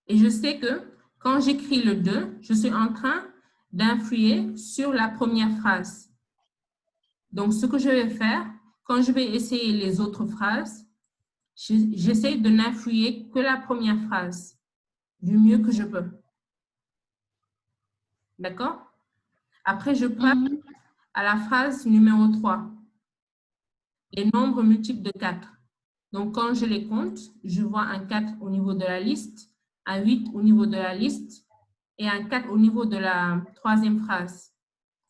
Et je sais que quand j'écris le 2, je suis en train d'influer sur la première phrase. Donc, ce que je vais faire, quand je vais essayer les autres phrases, j'essaie de n'influer que la première phrase du mieux que je peux. D'accord? Après, je passe à la phrase numéro 3. Les nombres multiples de 4. Donc, quand je les compte, je vois un 4 au niveau de la liste, un 8 au niveau de la liste et un 4 au niveau de la troisième phrase.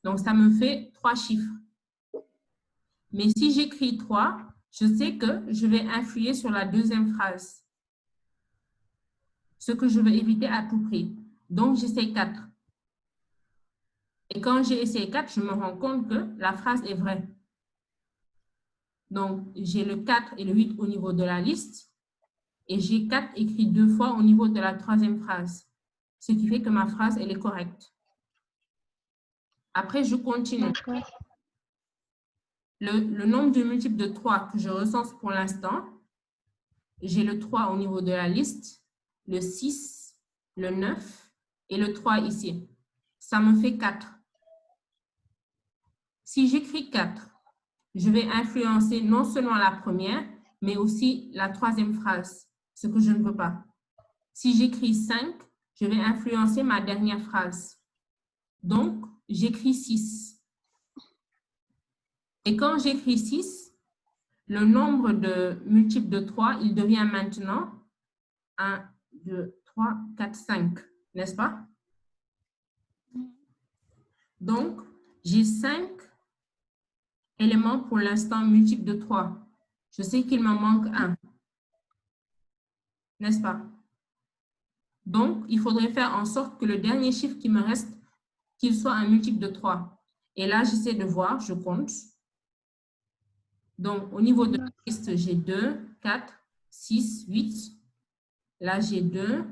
Donc, ça me fait 3 chiffres. Mais si j'écris 3, je sais que je vais influer sur la deuxième phrase. Ce que je veux éviter à tout prix. Donc, j'essaie 4. Et quand j'ai essayé 4, je me rends compte que la phrase est vraie. Donc, j'ai le 4 et le 8 au niveau de la liste. Et j'ai 4 écrit 2 fois au niveau de la troisième phrase. Ce qui fait que ma phrase, elle est correcte. Après, je continue. Le nombre de multiples de 3 que je recense pour l'instant, j'ai le 3 au niveau de la liste, le 6, le 9 et le 3 ici. Ça me fait 4. Si j'écris 4, je vais influencer non seulement la première, mais aussi la troisième phrase, ce que je ne veux pas. Si j'écris 5, je vais influencer ma dernière phrase. Donc, j'écris 6. Et quand j'écris 6, le nombre de multiples de 3, il devient maintenant 1, 2, 3, 4, 5, n'est-ce pas? Donc, j'ai 5 éléments pour l'instant multiples de 3. Je sais qu'il m'en manque un. N'est-ce pas? Donc, il faudrait faire en sorte que le dernier chiffre qui me reste, qu'il soit un multiple de 3. Et là, j'essaie de voir, je compte. Donc, au niveau de la liste, j'ai 2, 4, 6, 8. Là, j'ai 2,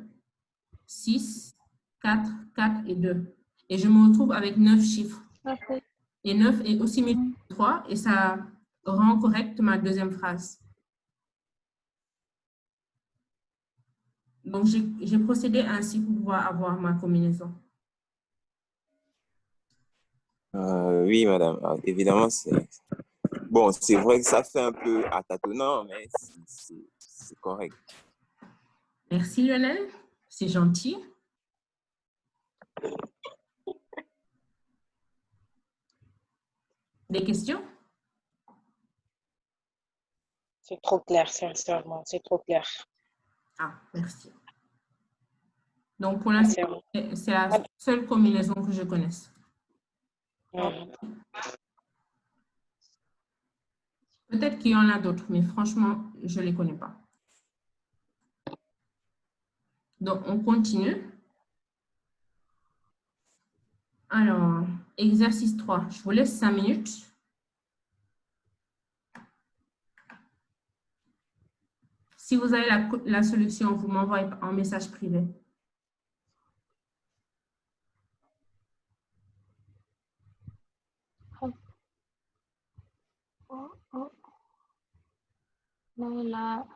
6, 4, 4 et 2. Et je me retrouve avec 9 chiffres. Et 9 est aussi multiplié par 3 et ça rend correcte ma deuxième phrase. Donc, j'ai procédé ainsi pour pouvoir avoir ma combinaison. Oui, madame. Évidemment, bon, c'est vrai que ça fait un peu tâtonnant, mais c'est correct. Merci, Lionel. C'est gentil. Des questions? C'est trop clair, sincèrement. C'est trop clair. Ah, merci. Donc, pour l'instant, c'est la seule combinaison que je connaisse. Peut-être qu'il y en a d'autres, mais franchement, je ne les connais pas. Donc, on continue. Alors, exercice 3. Je vous laisse 5 minutes. Si vous avez la solution, vous m'envoyez un message privé. Voilà.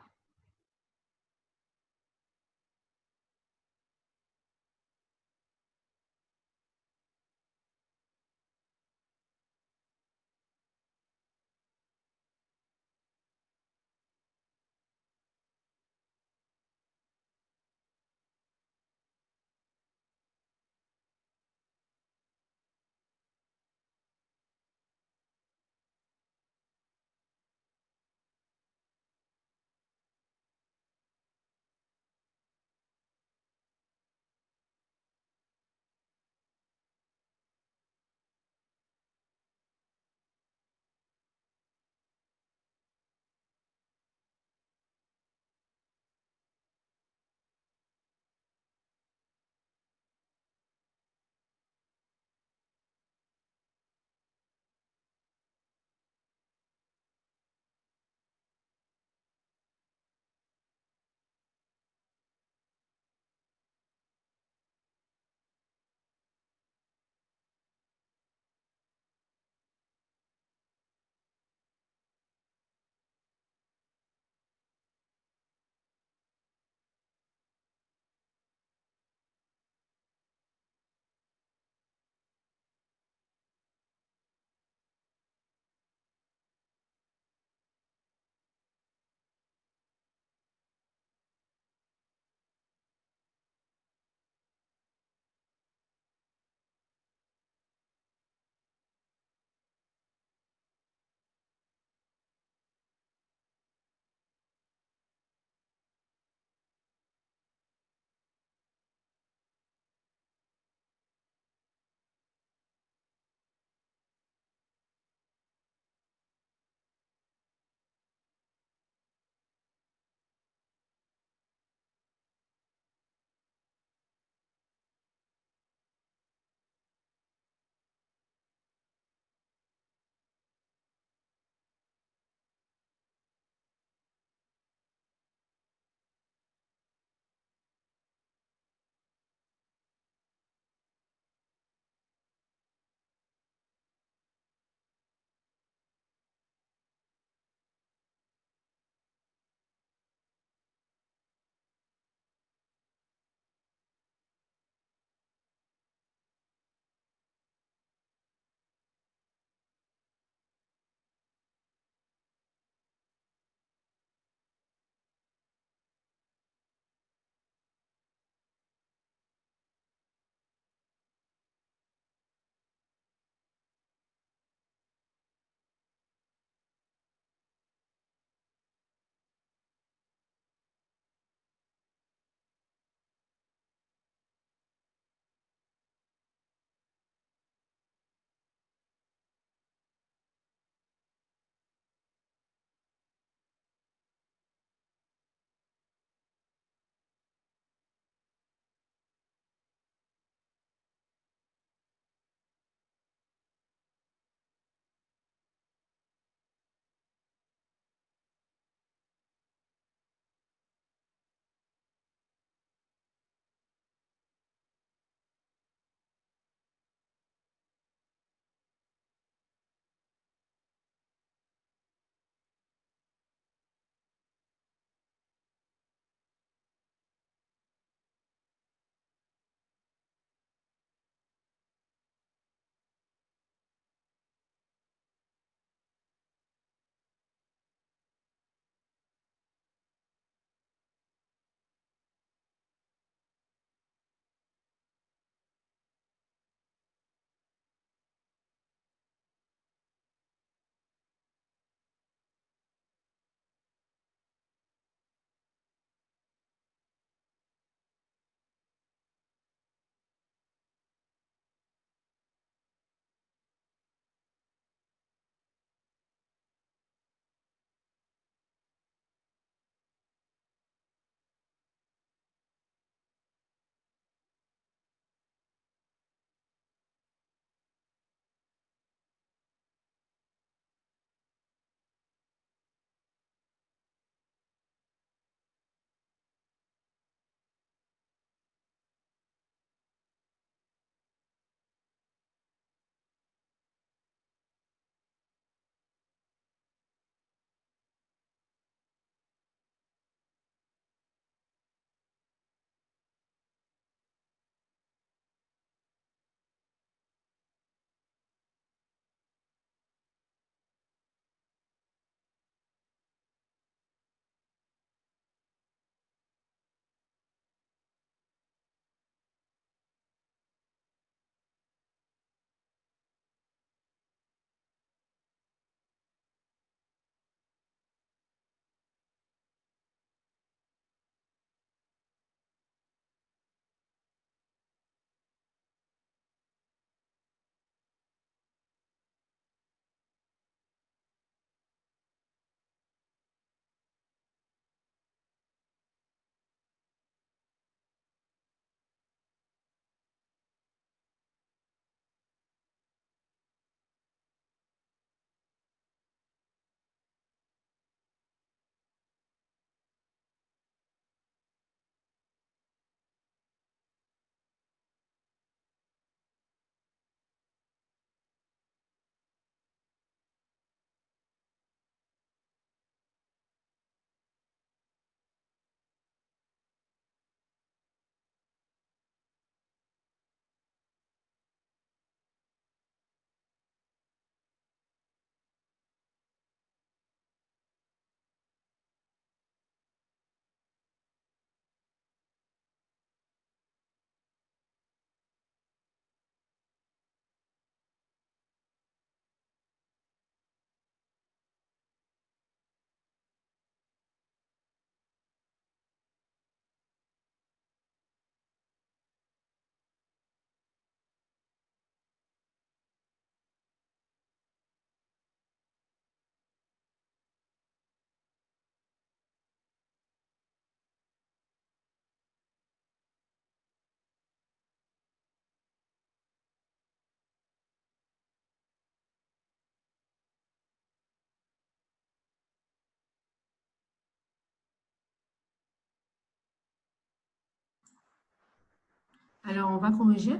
Alors, on va corriger.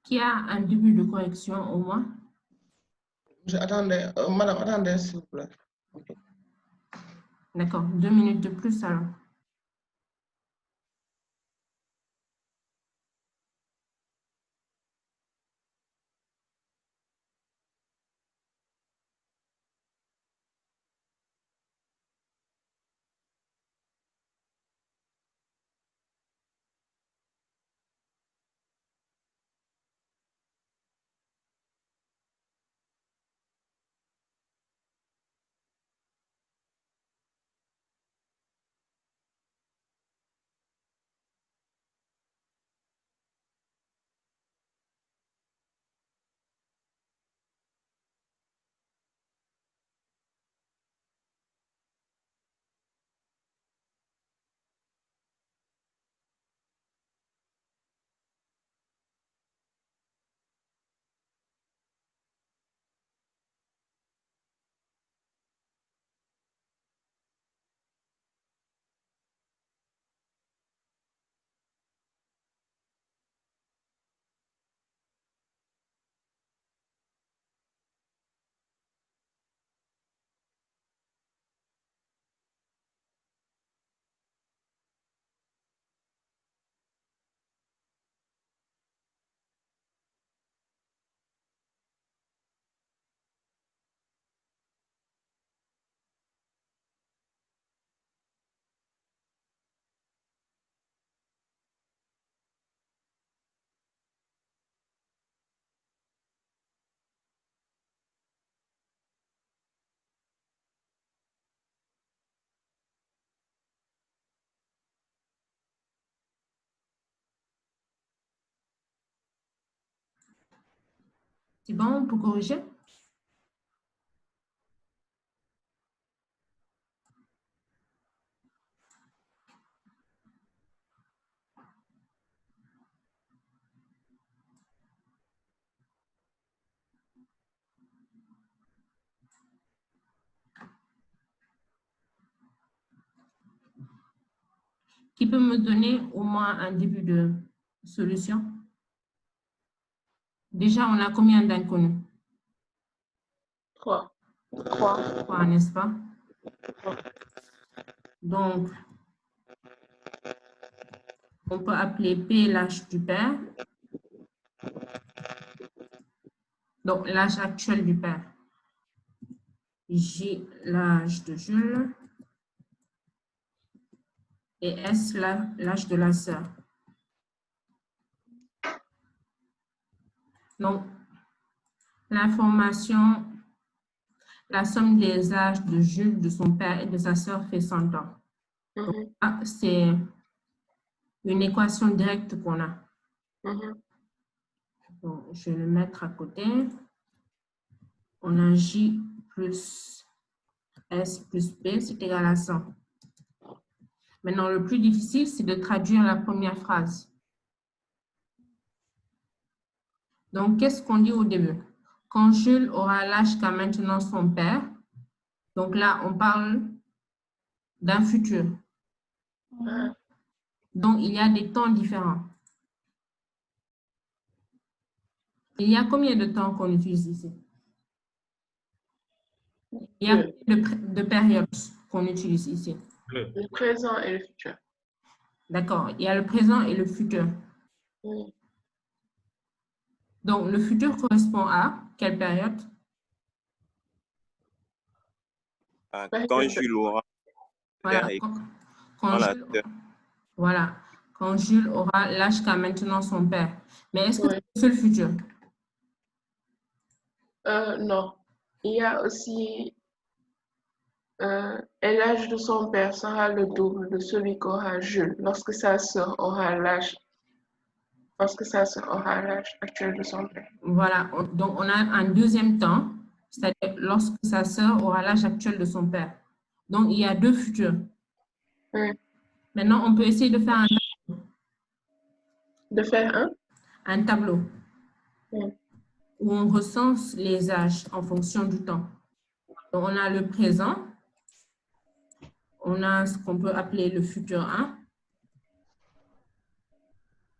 Qui a un début de correction au moins? Attendez, madame, attendez, s'il vous plaît. Okay. D'accord, 2 minutes de plus alors. C'est bon pour corriger? Qui peut me donner au moins un début de solution? Déjà, on a combien d'inconnus? 3. 3, n'est-ce pas? Donc, on peut appeler P l'âge du père. Donc, l'âge actuel du père. J, l'âge de Jules. Et S, l'âge de la sœur. Donc, l'information, la somme des âges de Jules, de son père et de sa sœur fait 100 ans. C'est une équation directe qu'on a. Donc, je vais le mettre à côté. On a J plus S plus P, c'est égal à 100. Maintenant, le plus difficile, c'est de traduire la première phrase. Donc, qu'est-ce qu'on dit au début? Quand Jules aura l'âge qu'a maintenant son père, donc là, on parle d'un futur. Donc, il y a des temps différents. Il y a combien de temps qu'on utilise ici? Il y a combien de périodes qu'on utilise ici? Le présent et le futur. D'accord, il y a le présent et le futur. Donc, le futur correspond à quelle période? Quand Jules aura voilà, quand Jules aura l'âge qu'a maintenant son père. Mais est-ce que c'est le futur? Non. Il y a aussi et l'âge de son père sera le double de celui qu'aura Jules lorsque sa sœur aura l'âge actuel de son père. Voilà, donc on a un deuxième temps, c'est-à-dire lorsque sa sœur aura l'âge actuel de son père. Donc il y a deux futurs. Maintenant, on peut essayer de faire un tableau. De faire un tableau où on recense les âges en fonction du temps. Donc on a le présent, on a ce qu'on peut appeler le futur 1.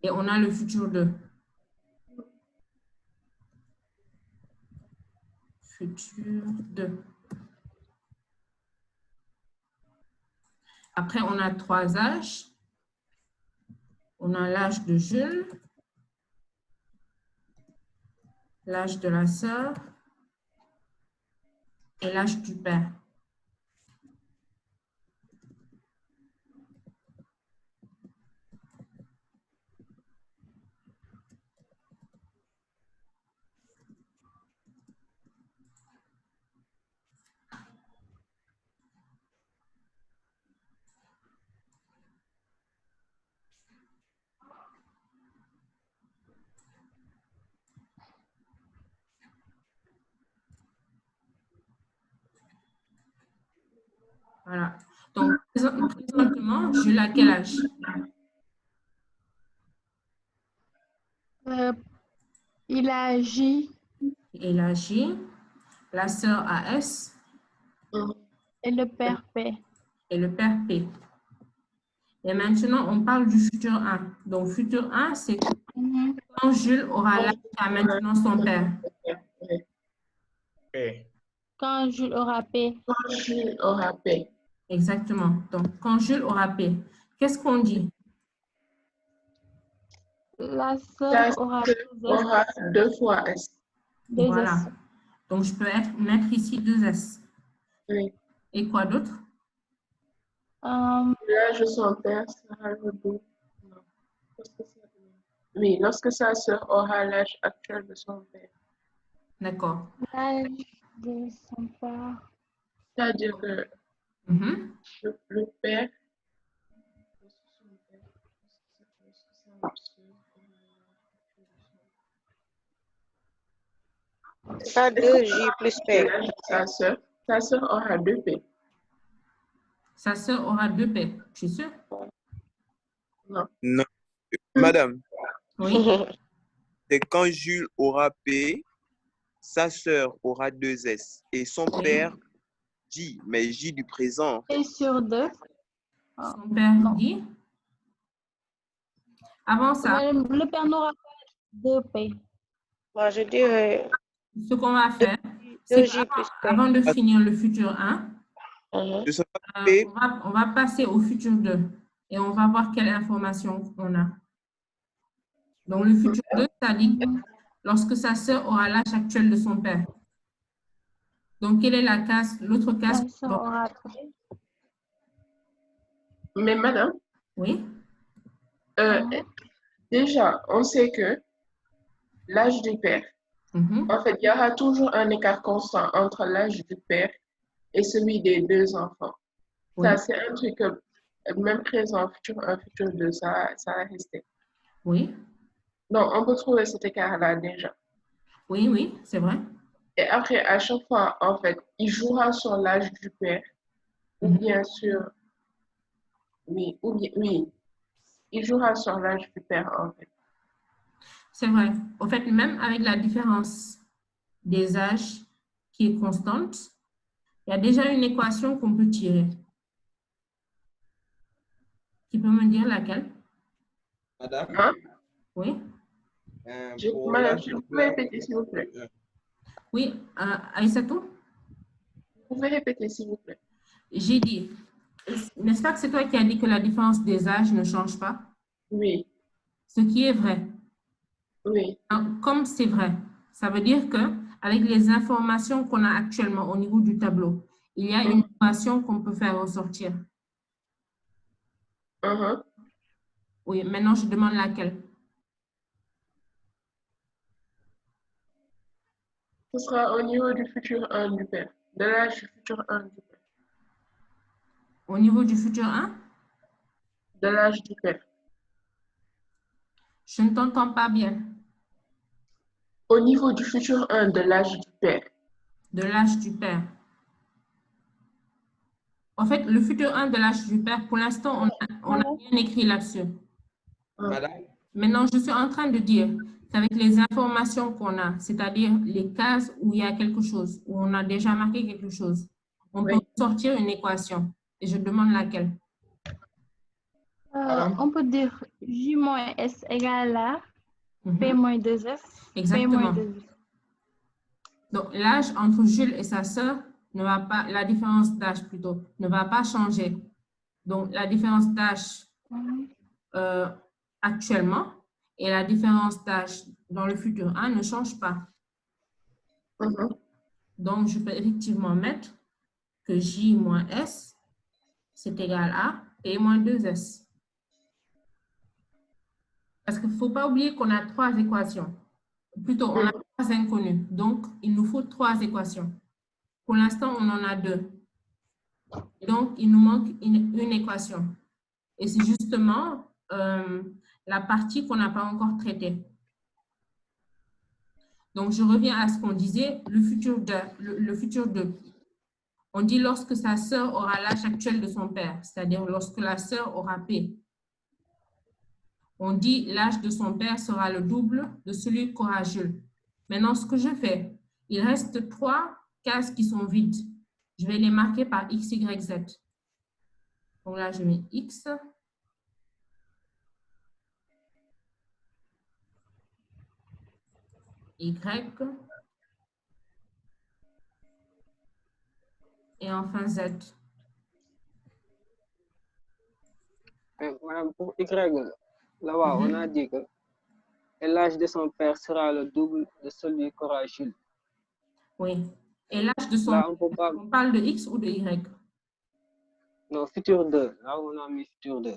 Et on a le futur 2. Futur 2. Après, on a 3 âges. On a l'âge de Jules, l'âge de la sœur et l'âge du père. Voilà. Donc, présentement, Jules a quel âge? Il a J. Il a J. La sœur a S. Et le père P. Et le père P. Et maintenant, on parle du futur 1. Donc, futur 1, c'est quand Jules aura l'âge qu'a maintenant son père. Quand Jules aura P. Quand Jules aura P. Exactement. Donc, quand Jules aura P, qu'est-ce qu'on dit? La sœur aura 2 fois S. Voilà. Donc, je peux mettre ici 2S. Oui. Et quoi d'autre? L'âge de son père sera le 2. Oui, lorsque sa sœur aura l'âge actuel de son père. D'accord. L'âge de son père. C'est-à-dire que le père, C'est pas 2J plus P. Sa sœur aura 2P. Sa sœur aura 2P, tu es sûr? Non. Non. Madame. Oui. C'est quand Jules aura P, sa sœur aura 2S et son père J, mais J du présent. P sur 2. Son père dit. Avant ça. Le père n'aura pas 2P. Moi, je dirais. Ce qu'on va faire, c'est avant de finir le futur 1, on va passer au futur 2 et on va voir quelle information on a. Donc, le futur 2, ça dit lorsque sa sœur aura l'âge actuel de son père. Donc, quelle est la case, l'autre case? Mais madame? Oui? Déjà, on sait que l'âge du père, en fait, il y aura toujours un écart constant entre l'âge du père et celui des 2 enfants. Oui. Ça, c'est un truc que, même présent, futur 1, futur 2, ça va rester. Oui. Donc, on peut trouver cet écart-là déjà. Oui, oui, c'est vrai. Et après, à chaque fois, en fait, il jouera sur l'âge du père, ou bien sur... Oui, il jouera sur l'âge du père, en fait. C'est vrai. En fait, même avec la différence des âges qui est constante, il y a déjà une équation qu'on peut tirer. Qui peut me dire laquelle? Madame? Hein? Oui? Madame, vous pouvez répéter, s'il vous plaît? Oui, Aïssatou? Vous pouvez répéter, s'il vous plaît? J'ai dit, n'est-ce pas que c'est toi qui as dit que la différence des âges ne change pas? Oui. Ce qui est vrai. Oui. Comme c'est vrai, ça veut dire que avec les informations qu'on a actuellement au niveau du tableau, il y a une équation qu'on peut faire ressortir. Oui, maintenant je demande laquelle. Ce sera au niveau du futur 1 du père, de l'âge du futur 1 du père. Au niveau du futur 1? De l'âge du père. Je ne t'entends pas bien. Au niveau du futur 1 de l'âge du père. De l'âge du père. En fait, le futur 1 de l'âge du père, pour l'instant, on n'a rien écrit là-dessus. Madame? Maintenant, je suis en train de dire qu'avec les informations qu'on a, c'est-à-dire les cases où il y a quelque chose, où on a déjà marqué quelque chose, on peut sortir une équation. Et je demande laquelle. On peut dire J moins S égale à P moins 2S. Exactement. Donc, l'âge entre Jules et sa sœur ne va pas, la différence d'âge plutôt, ne va pas changer. Donc, la différence d'âge actuellement et la différence d'âge dans le futur 1 ne change pas. Donc, je peux effectivement mettre que J moins S, c'est égal à P moins 2S. Parce qu'il ne faut pas oublier qu'on a 3 équations. Plutôt, on a 3 inconnus. Donc, il nous faut 3 équations. Pour l'instant, on en a 2. Donc, il nous manque une équation. Et c'est justement la partie qu'on n'a pas encore traitée. Donc, je reviens à ce qu'on disait, le futur 2. On dit lorsque sa sœur aura l'âge actuel de son père, c'est-à-dire lorsque la sœur aura P. On dit l'âge de son père sera le double de celui qu'aura Jules. Maintenant, ce que je fais, il reste 3 cases qui sont vides. Je vais les marquer par X, Y, Z. Donc là, je mets X. Y. Et enfin Z. Madame, pour Y, là-bas, on a dit que l'âge de son père sera le double de celui qu'aura Jules. Oui. Et l'âge de son père, on parle de X ou de Y? Non, futur 2. Là, on a mis futur 2.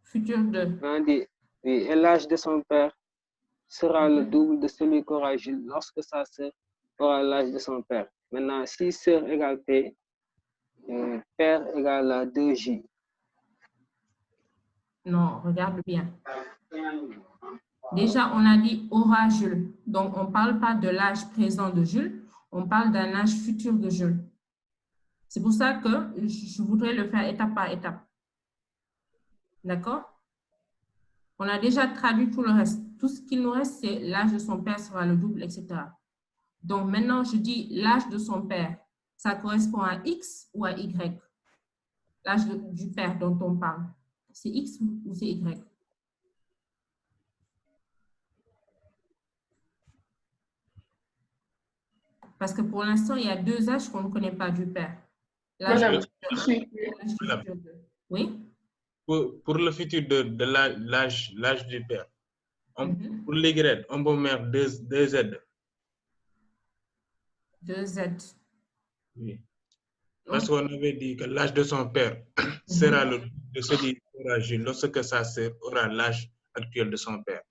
Futur 2. On a dit, oui, et l'âge de son père sera le double de celui qu'aura Jules lorsque sa sœur aura l'âge de son père. Maintenant, si sœur égale P, père égale à 2J. Non, regarde bien. Déjà, on a dit aura Jules. Donc, on ne parle pas de l'âge présent de Jules, on parle d'un âge futur de Jules. C'est pour ça que je voudrais le faire étape par étape. D'accord? On a déjà traduit tout le reste. Tout ce qu'il nous reste, c'est l'âge de son père sera le double, etc. Donc, maintenant, je dis l'âge de son père. Ça correspond à X ou à Y? L'âge du père dont on parle. C'est X ou c'est Y? Parce que pour l'instant, il y a 2 âges qu'on ne connaît pas du père. Oui? Pour le futur de l'âge du père, pour l'Y, on peut mettre 2Z. 2Z. Oui. Parce qu'on avait dit que l'âge de son père sera le de celui qui aura Jules lorsque sa sœur aura l'âge actuel de son père.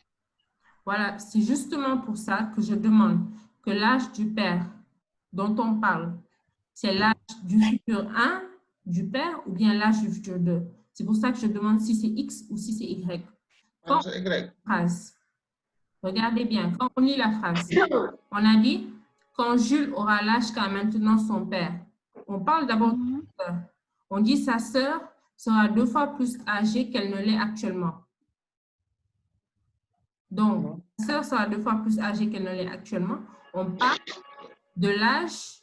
Voilà, c'est justement pour ça que je demande que l'âge du père dont on parle, c'est l'âge du futur 1 du père ou bien l'âge du futur 2. C'est pour ça que je demande si c'est X ou si c'est Y. Quand C'est Y. Phrase, regardez bien, quand on lit la phrase, on a dit quand Jules aura l'âge qu'a maintenant son père. On parle d'abord de sa sœur. On dit sa sœur sera 2 fois plus âgée qu'elle ne l'est actuellement. Donc, sa sœur sera 2 fois plus âgée qu'elle ne l'est actuellement. On parle de l'âge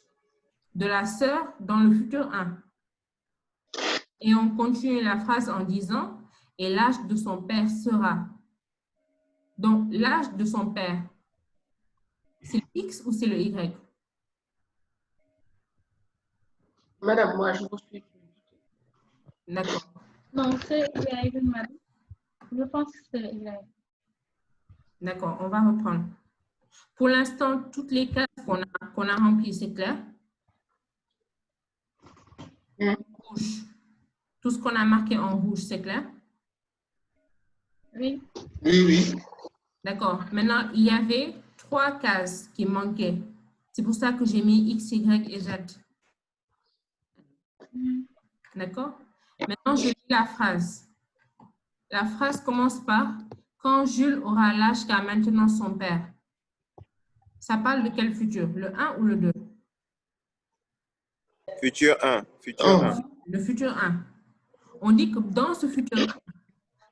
de la sœur dans le futur 1. Et on continue la phrase en disant « et l'âge de son père sera ». Donc, l'âge de son père, c'est le X ou c'est le Y? Madame, moi, je vous suis. D'accord. Non, c'est Y, madame. Je pense que c'est Y. D'accord, on va reprendre. Pour l'instant, toutes les cases qu'on a remplies, c'est clair? Rouge. Tout ce qu'on a marqué en rouge, c'est clair? Oui. Oui, oui. D'accord. Maintenant, il y avait 3 cases qui manquaient. C'est pour ça que j'ai mis X, Y et Z. D'accord? Maintenant, je lis la phrase. La phrase commence par « Quand Jules aura l'âge qu'a maintenant son père ». Ça parle de quel futur? Le 1 ou le 2? Futur 1. Futur 1. Le futur 1. On dit que dans ce futur 1,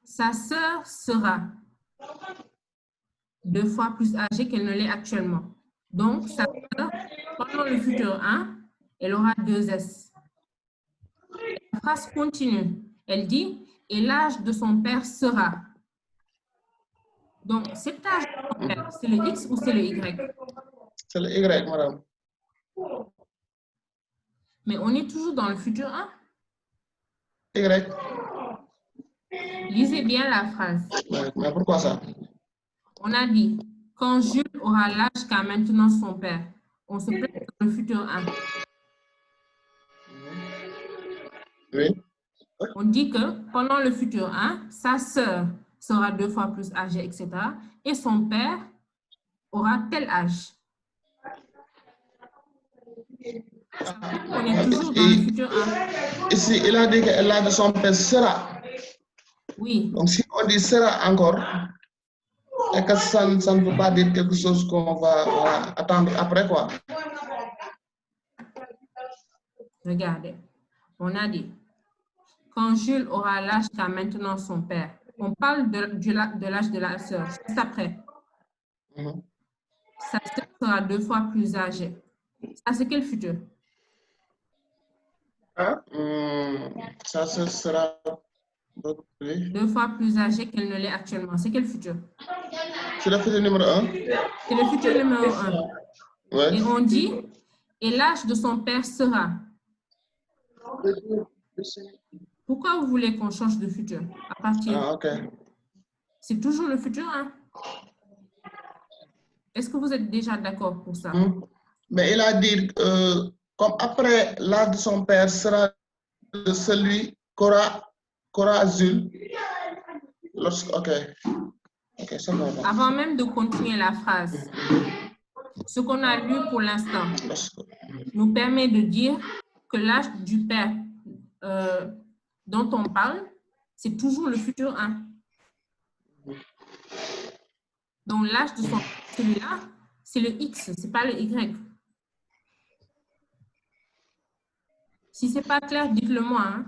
sa sœur sera 2 fois plus âgée qu'elle ne l'est actuellement. Donc, sa sœur, pendant le futur 1, elle aura 2S. La phrase continue. Elle dit, et l'âge de son père sera. Donc, cet âge de son père, c'est le X ou c'est le Y? C'est le Y, madame. Mais on est toujours dans le futur 1. Y. Lisez bien la phrase. Mais pourquoi ça? On a dit, quand Jules aura l'âge qu'a maintenant son père, on se place dans le futur 1. Oui. On dit que pendant le futur 1, sa sœur sera 2 fois plus âgée, etc. Et son père aura tel âge. On est toujours dans le futur 1. Ici, il a dit que l'âge de son père sera. Oui. Donc, si on dit sera encore, et que ça ne veut pas dire quelque chose qu'on va attendre après, quoi. Regardez, on a dit, quand Jules aura l'âge qu'a maintenant son père, on parle de l'âge de la sœur, juste après. Sa sœur sera 2 fois plus âgée. Ça, c'est quel futur? Ça sera 2 fois plus âgée qu'elle ne l'est actuellement. C'est quel futur? C'est le futur numéro 1. C'est le futur numéro 1. Ouais. Et on dit, et l'âge de son père sera. Pourquoi vous voulez qu'on change de futur à partir? Ah, ok. C'est toujours le futur 1. Est-ce que vous êtes déjà d'accord pour ça? Mais il a dit, comme après l'âge de son père sera de celui qu'aura Jules. Ok. Ok, ça va. Avant même de continuer la phrase, ce qu'on a lu pour l'instant nous permet de dire que l'âge du père dont on parle, c'est toujours le futur 1. Donc l'âge de celui-là, c'est le X, c'est pas le Y. Si c'est pas clair, dites-le moi. Hein.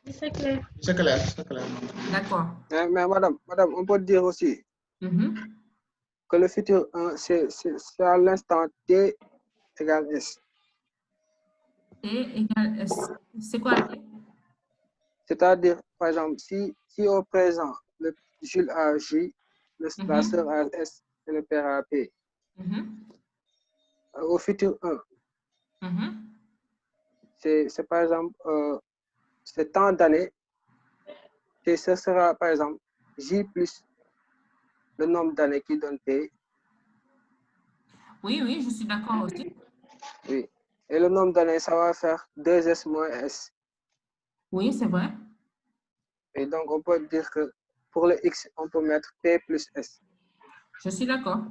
C'est clair. C'est clair, c'est clair. D'accord. Mais madame, on peut dire aussi que le futur 1, c'est à l'instant T égale S. T égale S. C'est quoi T? C'est-à-dire, par exemple, si au présent, le Jules a J, la sœur a S et le père a P. Au futur 1, c'est par exemple, c'est tant d'années, et ce sera par exemple J plus le nombre d'années qui donne T. Oui, oui, je suis d'accord aussi. Oui. Et le nombre d'années, ça va faire 2S moins S. Oui, c'est vrai. Et donc, on peut dire que pour le X, on peut mettre P plus S. Je suis d'accord.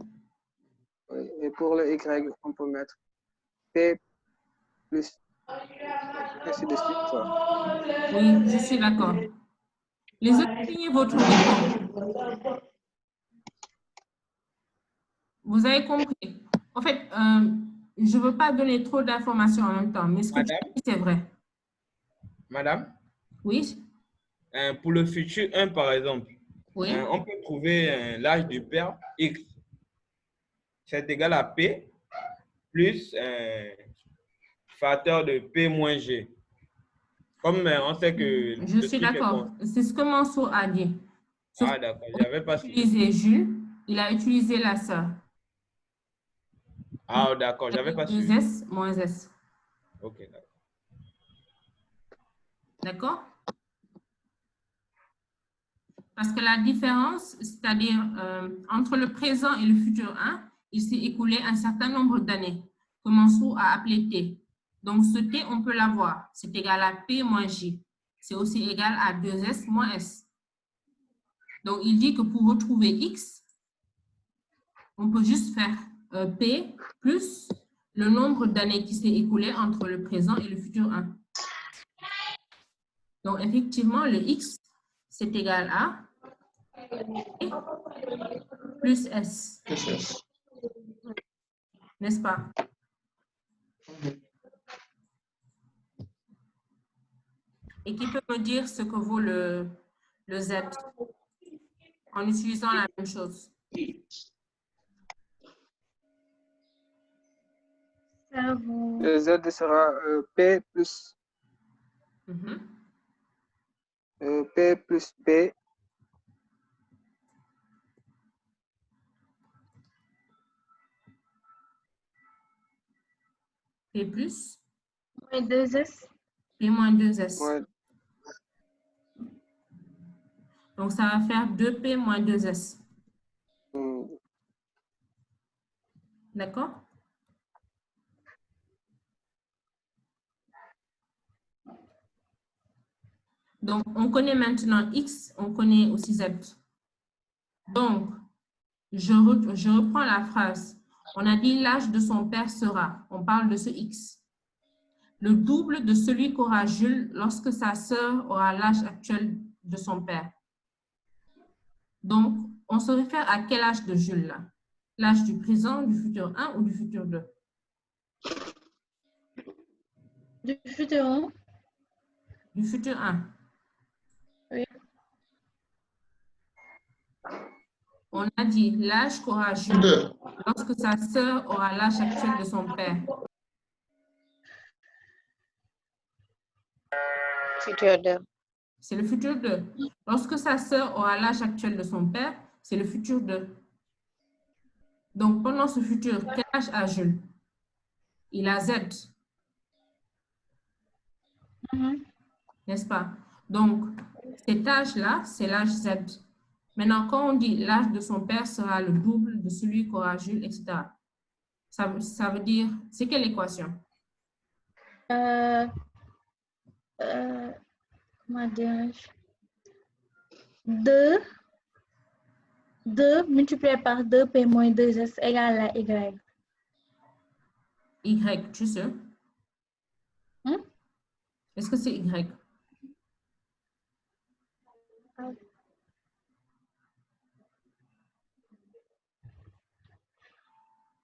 Oui. Et pour le Y, on peut mettre P plus ainsi de suite. Quoi. Oui, je suis d'accord. Les autres, éteignez votre micro. Vous avez compris. En fait, je ne veux pas donner trop d'informations en même temps, mais ce que tu dis, c'est vrai. Madame? Oui. Pour le futur 1, par exemple, oui. On peut trouver l'âge du père X. C'est égal à P plus facteur de P moins G. Comme on sait que... Je suis d'accord. C'est ce que Mansour a dit. Ah, d'accord. J'avais pas utilisé Jules, il a utilisé la sœur. Ah, d'accord. J'avais pas suivi. 2S moins S. Ok, d'accord. D'accord? Parce que la différence, c'est-à-dire entre le présent et le futur 1, il s'est écoulé un certain nombre d'années que Mansour a appelé T. Donc, ce T, on peut l'avoir. C'est égal à P moins J. C'est aussi égal à 2S moins S. Donc, il dit que pour retrouver X, on peut juste faire P plus le nombre d'années qui s'est écoulé entre le présent et le futur 1. Donc, effectivement, le X, c'est égal à P plus S. N'est-ce pas? Et qui peut me dire ce que vaut le Z en utilisant la même chose? Le Z sera P plus P plus P. P plus? Moins 2S. P moins 2S. Ouais. Donc, ça va faire 2P moins 2S. D'accord? Donc, on connaît maintenant X, on connaît aussi Z. Donc, je reprends la phrase. On a dit l'âge de son père sera. On parle de ce X. Le double de celui qu'aura Jules lorsque sa sœur aura l'âge actuel de son père. Donc, on se réfère à quel âge de Jules là? L'âge du présent, du futur 1 ou du futur 2? Du futur 1. Du futur 1. Oui. On a dit l'âge qu'aura Jules lorsque sa sœur aura l'âge actuel de son père. Futur 2. C'est le futur 2. Lorsque sa sœur aura l'âge actuel de son père, c'est le futur 2. Donc, pendant ce futur, quel âge a Jules? Il a Z. N'est-ce pas? Donc, cet âge-là, c'est l'âge Z. Maintenant, quand on dit l'âge de son père sera le double de celui qu'aura Jules, etc., ça veut dire, c'est quelle équation? Comment dirais-je? 2 multiplié par 2P moins 2S égale à Y. Y, tu sais? Est-ce que c'est Y?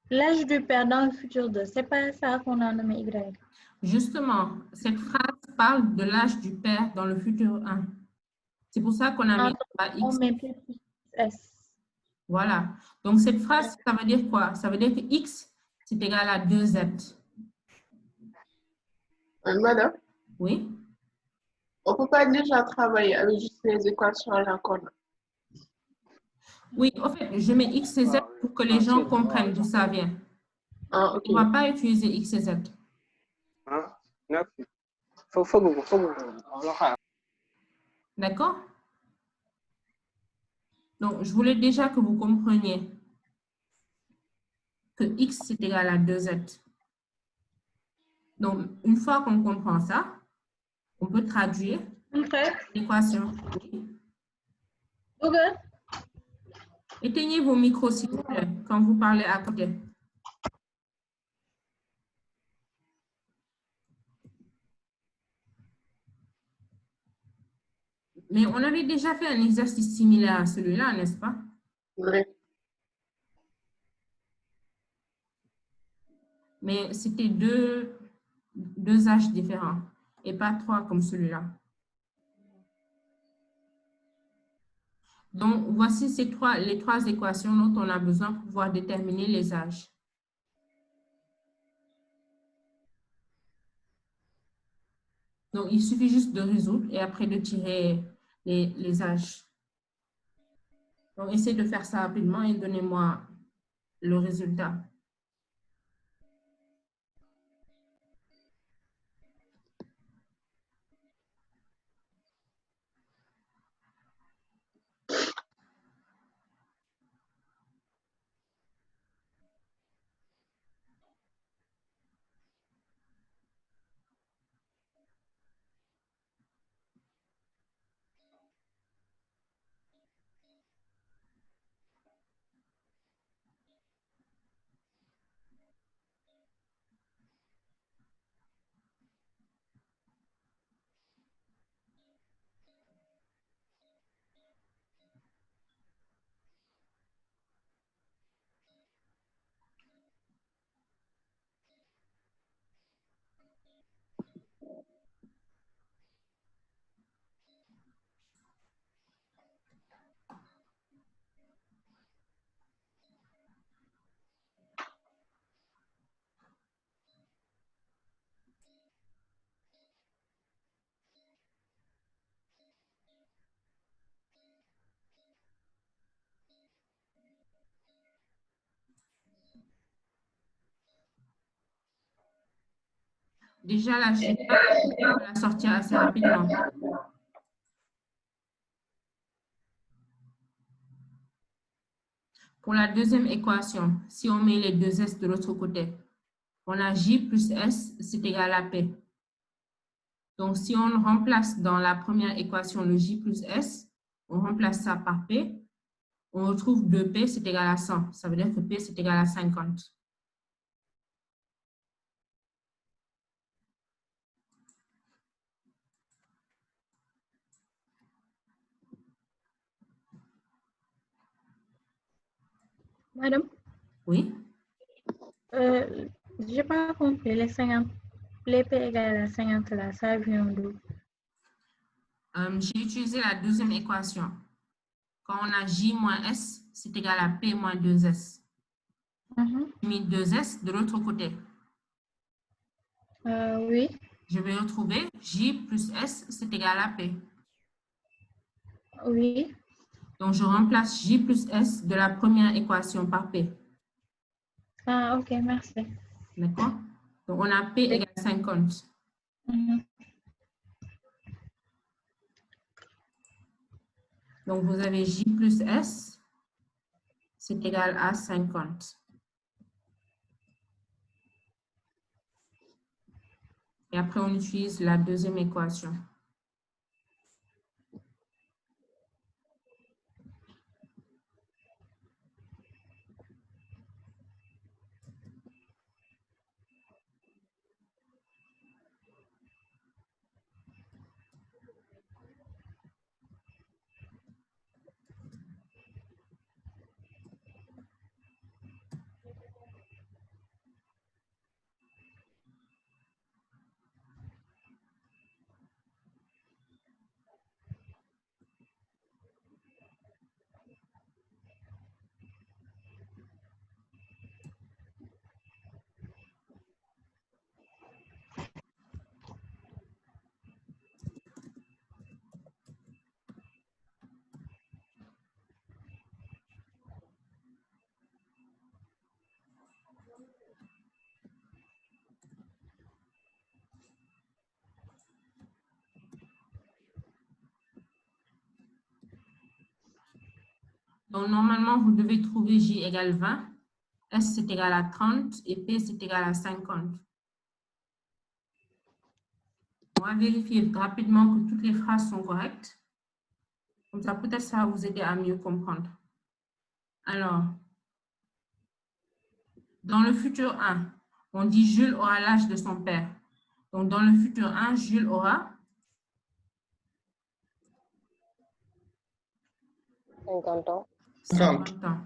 L'âge du père dans le futur 2, c'est pas ça qu'on a nommé Y. Justement, cette phrase parle de l'âge du père dans le futur 1. C'est pour ça qu'on a mis X. On met plus S. Voilà. Donc, cette phrase, ça veut dire quoi? Ça veut dire que X, c'est égal à 2Z. Madame? Oui? On ne peut pas déjà travailler avec juste les équations à la qu'on a. Oui, en fait, je mets X et Z pour que les gens comprennent d'où ça vient. Ah, ok. On ne va pas utiliser X et Z. D'accord? Donc, je voulais déjà que vous compreniez que X c'est égal à 2Z. Donc, une fois qu'on comprend ça, on peut traduire l'équation. Ok. Éteignez vos micros, s'il vous plaît, quand vous parlez à côté. Mais on avait déjà fait un exercice similaire à celui-là, n'est-ce pas? Oui. Mais c'était deux âges différents et pas 3 comme celui-là. Donc, voici les trois équations dont on a besoin pour pouvoir déterminer les âges. Donc, il suffit juste de résoudre et après de tirer les âges. Donc, essayez de faire ça rapidement et donnez-moi le résultat. Déjà, la J, on va la sortir assez rapidement. Pour la deuxième équation, si on met les deux S de l'autre côté, on a J plus S, c'est égal à P. Donc, si on remplace dans la première équation le J plus S, on remplace ça par P, on retrouve 2P, c'est égal à 100. Ça veut dire que P, c'est égal à 50. Madame? Oui? Je n'ai pas compris. Les 50, les P égale à 50 là, ça vient d'où? J'ai utilisé la deuxième équation. Quand on a J moins S, c'est égal à P moins 2S. J'ai mis 2S de l'autre côté. Oui. Je vais retrouver J plus S, c'est égal à P. Oui. Donc, je remplace J plus S de la première équation par P. Ah, ok, merci. D'accord? Donc, on a P égale 50. Donc, vous avez J plus S, c'est égal à 50. Et après, on utilise la deuxième équation. Donc, normalement, vous devez trouver J égale 20, S c'est égal à 30 et P c'est égal à 50. On va vérifier rapidement que toutes les phrases sont correctes. Comme ça, peut-être ça va vous aider à mieux comprendre. Alors, dans le futur 1, on dit Jules aura l'âge de son père. Donc, dans le futur 1, Jules aura 50 ans. 50 ans.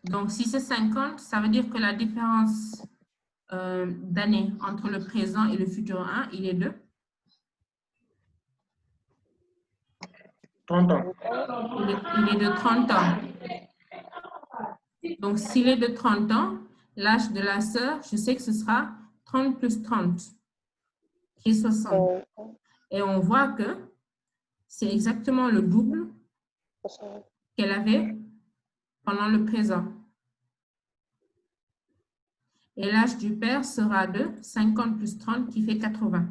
Donc, si c'est 50, ça veut dire que la différence d'année entre le présent et le futur 1, il est de 30 ans. Il est de 30 ans. Donc, s'il est de 30 ans, l'âge de la sœur, je sais que ce sera 30 plus 30, qui est 60. Et on voit que c'est exactement le double qu'elle avait pendant le présent. Et l'âge du père sera de 50 plus 30, qui fait 80.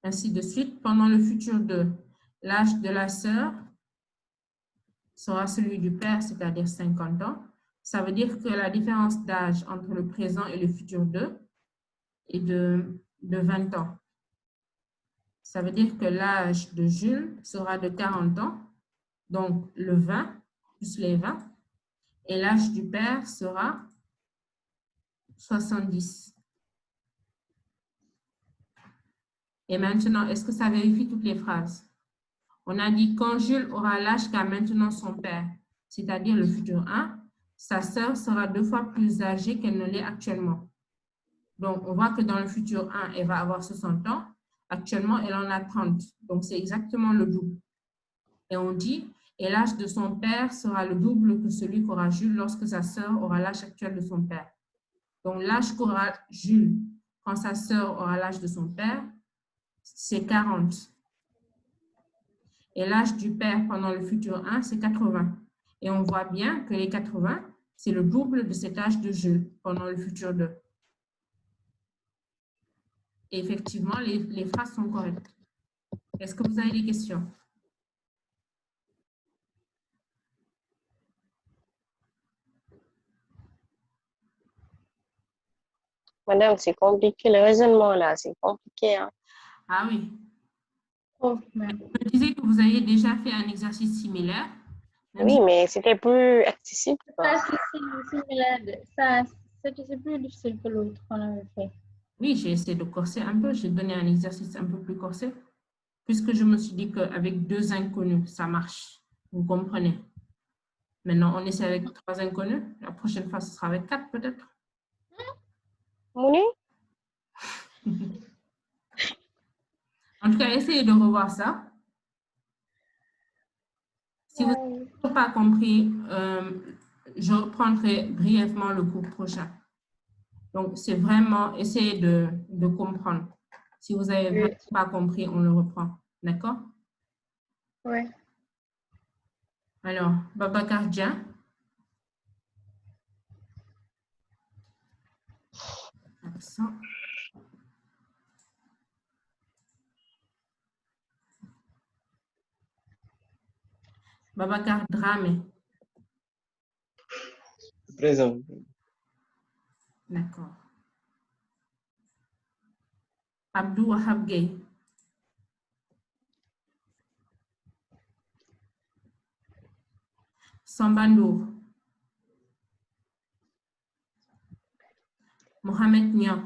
Ainsi de suite, pendant le futur 2, l'âge de la sœur sera celui du père, c'est-à-dire 50 ans. Ça veut dire que la différence d'âge entre le présent et le futur 2 est de 20 ans. Ça veut dire que l'âge de Jules sera de 40 ans, donc le 20 plus les 20, et l'âge du père sera 70. Et maintenant, est-ce que ça vérifie toutes les phrases? On a dit quand Jules aura l'âge qu'a maintenant son père, c'est-à-dire le futur 1, sa sœur sera 2 fois plus âgée qu'elle ne l'est actuellement. Donc, on voit que dans le futur 1, elle va avoir 60 ans. Actuellement, elle en a 30. Donc, c'est exactement le double. Et on dit, et l'âge de son père sera le double que celui qu'aura Jules lorsque sa sœur aura l'âge actuel de son père. Donc, l'âge qu'aura Jules quand sa sœur aura l'âge de son père, c'est 40. Et l'âge du père pendant le futur 1, c'est 80. Et on voit bien que les 80, c'est le double de cet âge de Jules pendant le futur 2. Et effectivement, les phrases sont correctes. Est-ce que vous avez des questions? Madame, c'est compliqué. Le raisonnement, là, c'est compliqué. Hein? Ah oui. Oh, vous me disiez que vous aviez déjà fait un exercice similaire. Oui, mais c'était plus accessible. Ça, c'est similaire. C'est plus difficile que l'autre qu'on avait fait. Oui, j'ai essayé de corser un peu. J'ai donné un exercice un peu plus corsé. Puisque je me suis dit qu'avec 2 inconnus, ça marche. Vous comprenez? Maintenant, on essaie avec 3 inconnus. La prochaine fois, ce sera avec 4 peut-être. Oui. En tout cas, essayez de revoir ça. Si vous n'avez pas compris, je reprendrai brièvement le cours prochain. Donc, c'est vraiment essayer de comprendre. Si vous n'avez vraiment pas compris, on le reprend. D'accord? Oui. Alors, Babacar Dia. Absent. Babacar Dramé. Présent. D'accord. Abdou Wahab Gueye. Sambandour. Mohamed Nia.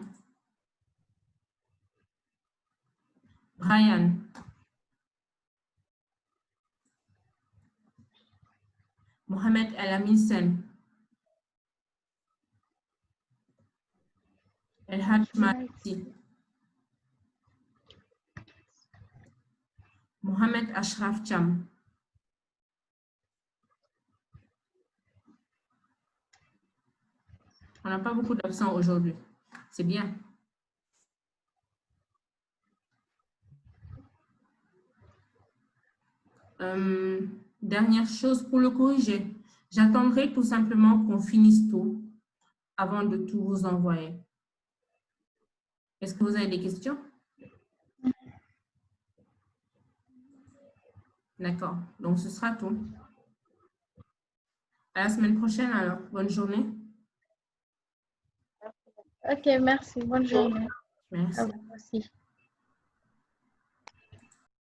Brian. Mohamed El Amin Sen. El Hadj Mahdi. Mohamed Ashraf Cham. On n'a pas beaucoup d'absents aujourd'hui. C'est bien. Dernière chose pour le corriger. J'attendrai tout simplement qu'on finisse tout avant de tout vous envoyer. Est-ce que vous avez des questions? D'accord. Donc, ce sera tout. À la semaine prochaine, alors. Bonne journée. Ok, merci. Bonne journée. Merci. À vous aussi.